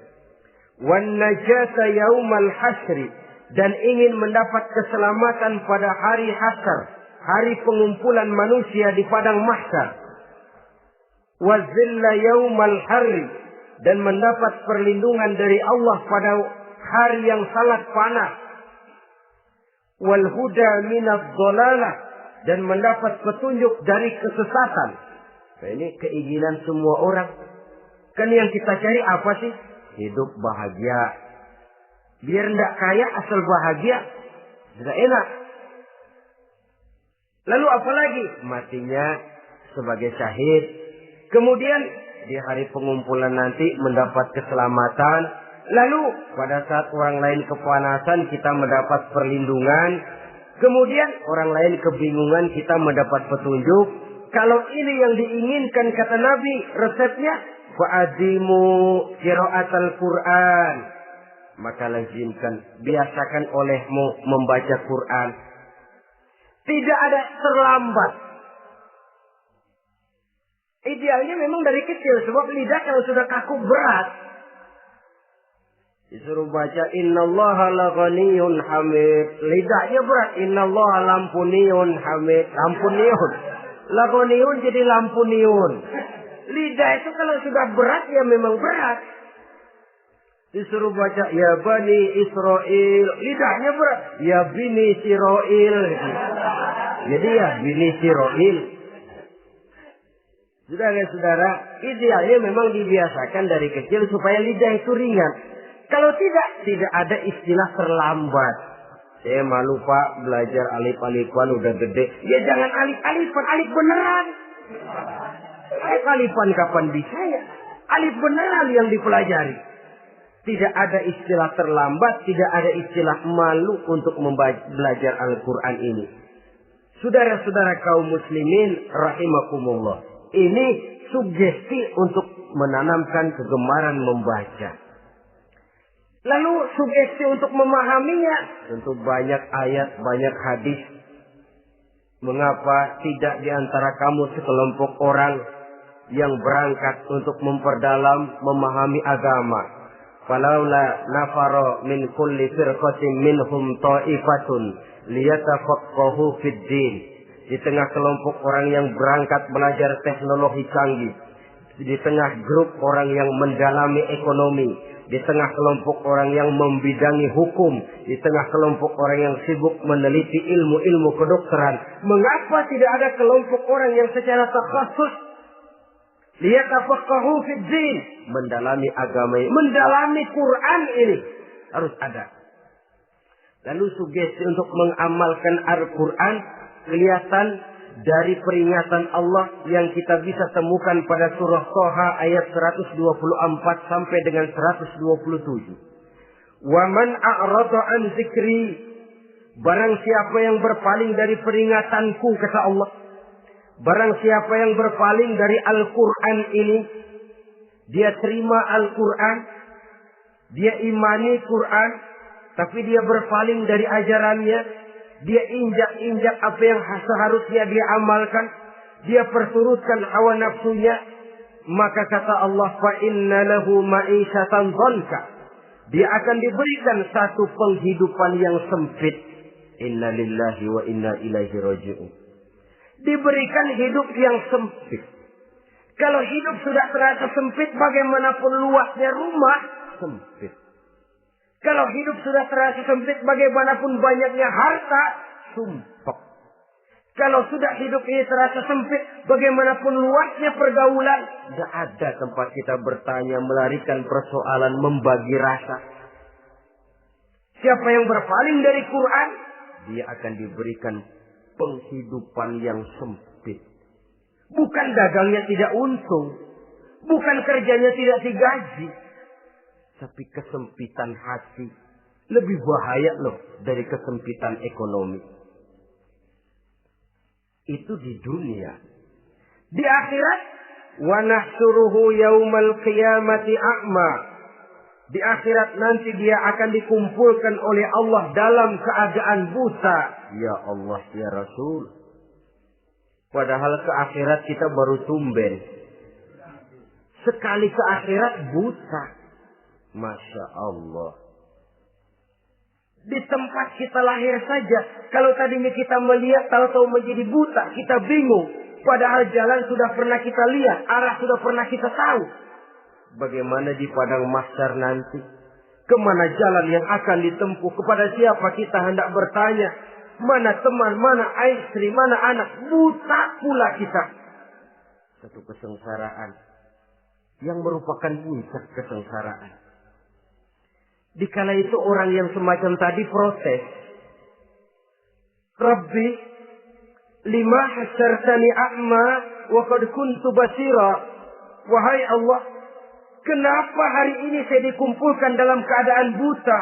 Wan najata yaumal hasri, dan ingin mendapat keselamatan pada hari hasyar, hari pengumpulan manusia di padang mahsyar. Wa zilla yaumal harri, dan mendapat perlindungan dari Allah pada hari yang sangat panas. Wal huda minadh dhalalah, dan mendapat petunjuk dari kesesatan. Nah, ini keinginan semua orang. Kan yang kita cari apa sih? Hidup bahagia. Biar tidak kaya asal bahagia, sudah enak. Lalu apa lagi? Matinya sebagai syahid. Kemudian di hari pengumpulan nanti mendapat keselamatan. Lalu pada saat orang lain kepanasan kita mendapat perlindungan. Kemudian orang lain kebingungan kita mendapat petunjuk. Kalau ini yang diinginkan kata Nabi, resepnya fa'adimu qiraatal Quran. Maka lazimkan, biasakan olehmu membaca Quran. Tidak ada terlambat. Idealnya memang dari kecil, sebab lidah kalau sudah kaku berat. Disuruh baca innallaha laghaniyun hamid. Lidahnya berat. Innallaha lampuniyun hamid. Lampuniyun. Laghaniyun jadi lampuniyun. Lidah itu kalau sudah berat ya memang berat. Disuruh baca ya bani Israel. Lidahnya berat. Ya bini Siroil. Jadi ya bini Siroil. Saudara-saudara, idealnya memang dibiasakan dari kecil supaya lidah itu ringan. Kalau tidak ada istilah terlambat. Saya malu Pak belajar alif-alifan udah gede. Ya jangan alif-alifan, alif beneran. Alif-alifan kapan bisa ya? Alif beneran yang dipelajari. Tidak ada istilah terlambat, tidak ada istilah malu untuk belajar Al-Quran ini. Saudara-saudara kaum muslimin rahimakumullah. Ini sugesti untuk menanamkan kegemaran membaca. Lalu sugesti untuk memahaminya. Tentu banyak ayat, banyak hadis. Mengapa tidak di antara kamu sekelompok orang yang berangkat untuk memperdalam, memahami agama. Falaula nafaro min kulli firqatin minhum ta'ifatun liyatafaqahu fid din. Di tengah kelompok orang yang berangkat belajar teknologi canggih, di tengah grup orang yang mendalami ekonomi, di tengah kelompok orang yang membidangi hukum, di tengah kelompok orang yang sibuk meneliti ilmu-ilmu kedokteran, mengapa tidak ada kelompok orang yang secara takhasus liyatafaqahu fid din, mendalami agama ini, mendalami Quran ini? Harus ada. Lalu sugesti untuk mengamalkan Al-Quran kelihatan dari peringatan Allah yang kita bisa temukan pada surah Toha ayat 124 sampai dengan 127. Wa man a'rada an zikri, barang siapa yang berpaling dari peringatanku, kata Allah. Barang siapa yang berpaling dari Al-Quran ini, dia terima Al-Quran, dia imani Quran, tapi dia berpaling dari ajarannya, dia injak-injak apa yang seharusnya dia amalkan, dia perturutkan hawa nafsunya, maka kata Allah, fa inna lahu ma'isyatan dhanka, dia akan diberikan satu penghidupan yang sempit. Inna lillahi wa inna ilaihi raji'un. Diberikan hidup yang sempit. Kalau hidup sudah terasa sempit, bagaimanapun luasnya rumah, sempit. Kalau hidup sudah terasa sempit, bagaimanapun banyaknya harta, sumpek. Kalau sudah hidup ini terasa sempit, bagaimanapun luasnya pergaulan, tidak ada tempat kita bertanya, melarikan persoalan, membagi rasa. Siapa yang berpaling dari Quran, dia akan diberikan penghidupan yang sempit. Bukan dagangnya tidak untung, bukan kerjanya tidak digaji, tapi kesempitan hati lebih bahaya loh dari kesempitan ekonomi. Itu di dunia. Di akhirat, wa nahsyuruhu yaumal qiyamati a'ma. Di akhirat nanti dia akan dikumpulkan oleh Allah dalam keadaan buta. Ya Allah, ya Rasul. Padahal ke akhirat kita baru tumben. Sekali ke akhirat buta. Masya Allah. Di tempat kita lahir saja, kalau tadinya kita melihat, tahu-tahu menjadi buta, kita bingung. Padahal jalan sudah pernah kita lihat, arah sudah pernah kita tahu. Bagaimana di padang mahsyar nanti? Kemana jalan yang akan ditempuh? Kepada siapa kita hendak bertanya? Mana teman, mana istri, mana anak? Buta pula kita. Satu kesengsaraan yang merupakan puncak kesengsaraan. Dikala itu orang yang semacam tadi protes. Rabbi, lima hasyartani a'ma wa qad kuntu basira. Wahai Allah, kenapa hari ini saya dikumpulkan dalam keadaan buta?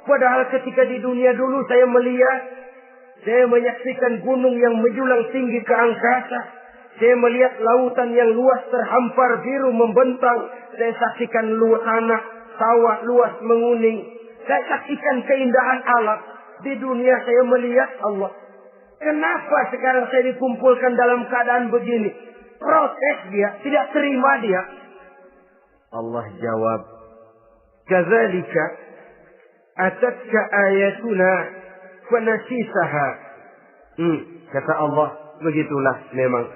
Padahal ketika di dunia dulu saya melihat, saya menyaksikan gunung yang menjulang tinggi ke angkasa. Saya melihat lautan yang luas terhampar biru membentang. Saya saksikan tanah, sawah luas menguning. Saya saksikan keindahan alam. Di dunia saya melihat Allah. Kenapa sekarang saya dikumpulkan dalam keadaan begini? Protes dia, tidak terima dia. Allah jawab, kadzalika atatka ayatuna fanasisaha. Kata Allah, begitulah memang.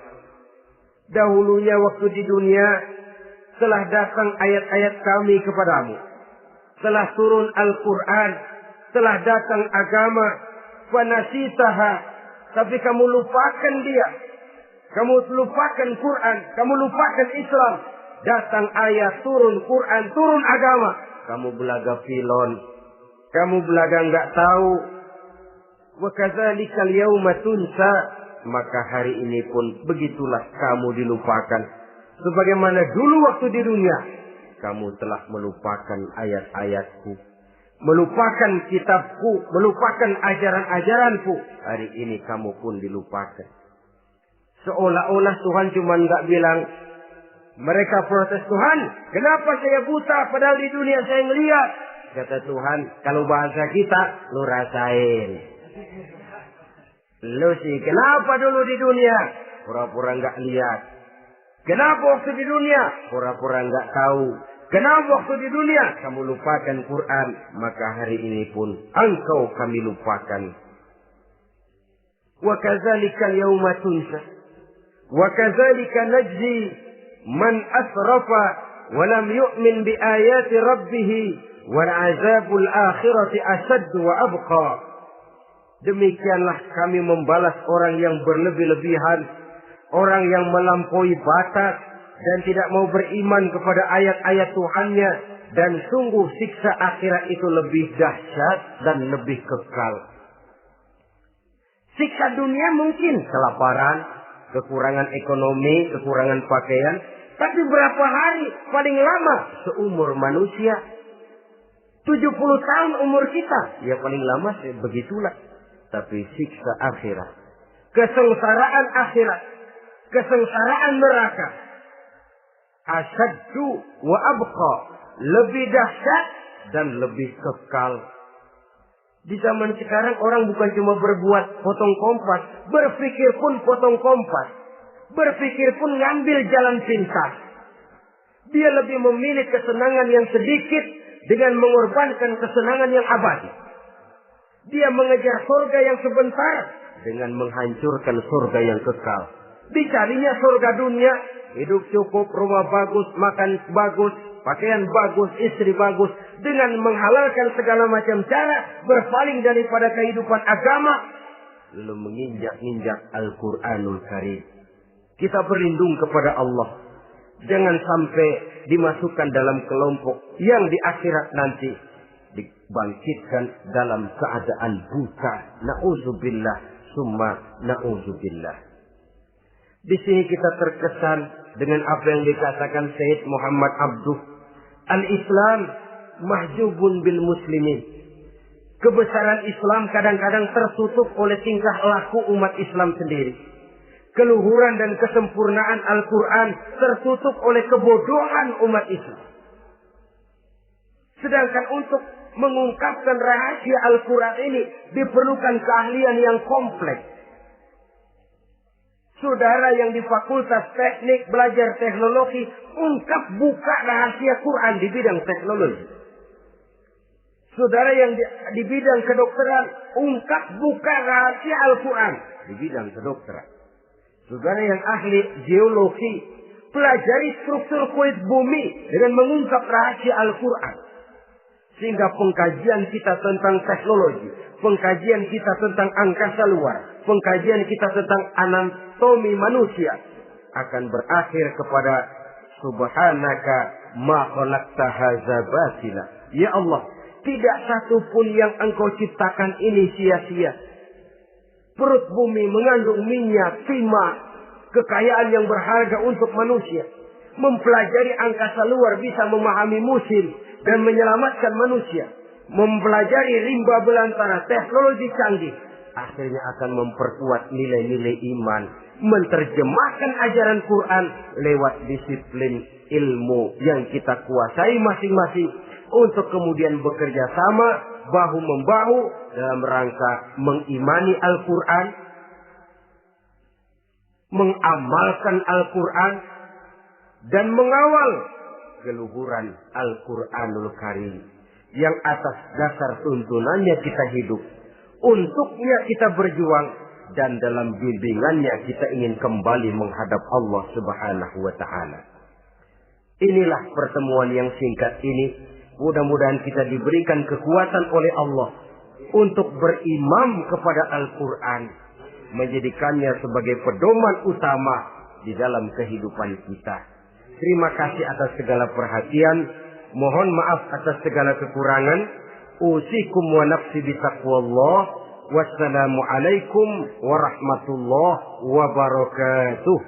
Dahulunya waktu di dunia telah datang ayat-ayat kami kepadamu. Telah turun Al-Quran. Telah datang agama. Fanasitaha. Tapi kamu lupakan dia. Kamu lupakan Quran. Kamu lupakan Islam. Datang ayat, turun Quran, turun agama. Kamu belaga filon. Kamu belaga enggak tahu. Wa kadzalikal yauma tunsa. Maka hari ini pun begitulah kamu dilupakan. Sebagaimana dulu waktu di dunia, kamu telah melupakan ayat-ayatku, melupakan kitabku, melupakan ajaran-ajaranku. Hari ini kamu pun dilupakan. Seolah-olah Tuhan cuma nggak bilang, mereka protes, Tuhan, kenapa saya buta padahal di dunia saya ngeliat. Kata Tuhan, kalau bahasa kita, lu rasain. Lu sih, kenapa dulu di dunia? Pura-pura nggak lihat. Kenapa waktu di dunia? Pura-pura nggak tahu. Kenapa waktu di dunia? Kamu lupakan Quran. Maka hari ini pun engkau kami lupakan. Wa kadzalika yauma tunsa. Wa kadzalika najzi man asrafa walam yu'min bi ayati rabbih wal azabul akhirati asyaddu wa abqa. Demikianlah kami membalas orang yang berlebih-lebihan, orang yang melampaui batas dan tidak mau beriman kepada ayat-ayat Tuhannya, dan sungguh siksa akhirat itu lebih dahsyat dan lebih kekal. Siksa dunia mungkin kelaparan, kekurangan ekonomi, kekurangan pakaian, tapi berapa hari paling lama seumur manusia? 70 tahun umur kita, ya paling lama begitulah. Tapi siksa akhirat, kesengsaraan akhirat, kesengsaraan neraka, asyaddu wa abqa, lebih dahsyat dan lebih kekal. Di zaman sekarang orang bukan cuma berbuat potong kompas, berpikir pun potong kompas, berpikir pun ngambil jalan pintas. Dia lebih memilih kesenangan yang sedikit dengan mengorbankan kesenangan yang abadi. Dia mengejar surga yang sebentar dengan menghancurkan surga yang kekal. Dicarinya surga dunia, hidup cukup, rumah bagus, makan bagus, pakaian bagus, istri bagus, dengan menghalalkan segala macam cara, berpaling daripada kehidupan agama, lalu menginjak-injak Al-Quranul Karim. Kita berlindung kepada Allah. Jangan sampai dimasukkan dalam kelompok yang di akhirat nanti dibangkitkan dalam keadaan buta. Na'udzubillah, summa na'udzubillah. Di sini kita terkesan dengan apa yang dikatakan Sayyid Muhammad Abduh. Al-Islam mahjubun bil muslimin. Kebesaran Islam kadang-kadang tertutup oleh tingkah laku umat Islam sendiri. Keluhuran dan kesempurnaan Al-Quran tertutup oleh kebodohan umat Islam. Sedangkan untuk mengungkapkan rahasia Al-Quran ini diperlukan keahlian yang kompleks. Saudara yang di Fakultas Teknik belajar teknologi, ungkap buka rahasia Quran di bidang teknologi. Saudara yang di bidang kedokteran, ungkap buka rahasia Al-Quran di bidang kedokteran. Saudara yang ahli geologi, pelajari struktur kulit bumi dengan mengungkap rahasia Al-Quran. Sehingga pengkajian kita tentang teknologi, pengkajian kita tentang angkasa luar, pengkajian kita tentang anatomi manusia akan berakhir kepada Subhanaka ma khalaqta hadza batila. Ya Allah, tidak satu pun yang Engkau ciptakan ini sia-sia. Perut bumi mengandung minyak, timah, kekayaan yang berharga untuk manusia. Mempelajari angkasa luar bisa memahami musim dan menyelamatkan manusia. Mempelajari rimba belantara, teknologi canggih, akhirnya akan memperkuat nilai-nilai iman. Menterjemahkan ajaran Quran lewat disiplin ilmu yang kita kuasai masing-masing, untuk kemudian bekerja sama bahu-membahu dalam rangka mengimani Al-Quran, mengamalkan Al-Quran, dan mengawal keluhuran Al-Quranul Karim yang atas dasar tuntunannya kita hidup, untuknya kita berjuang, dan dalam bimbingannya kita ingin kembali menghadap Allah Subhanahu wa Ta'ala. Inilah pertemuan yang singkat ini. Mudah-mudahan kita diberikan kekuatan oleh Allah untuk berimam kepada Al-Quran, menjadikannya sebagai pedoman utama di dalam kehidupan kita. Terima kasih atas segala perhatian. Mohon maaf atas segala kekurangan. Usikum wa nafsi bitaqwallah. Wassalamualaikum warahmatullahi wabarakatuh.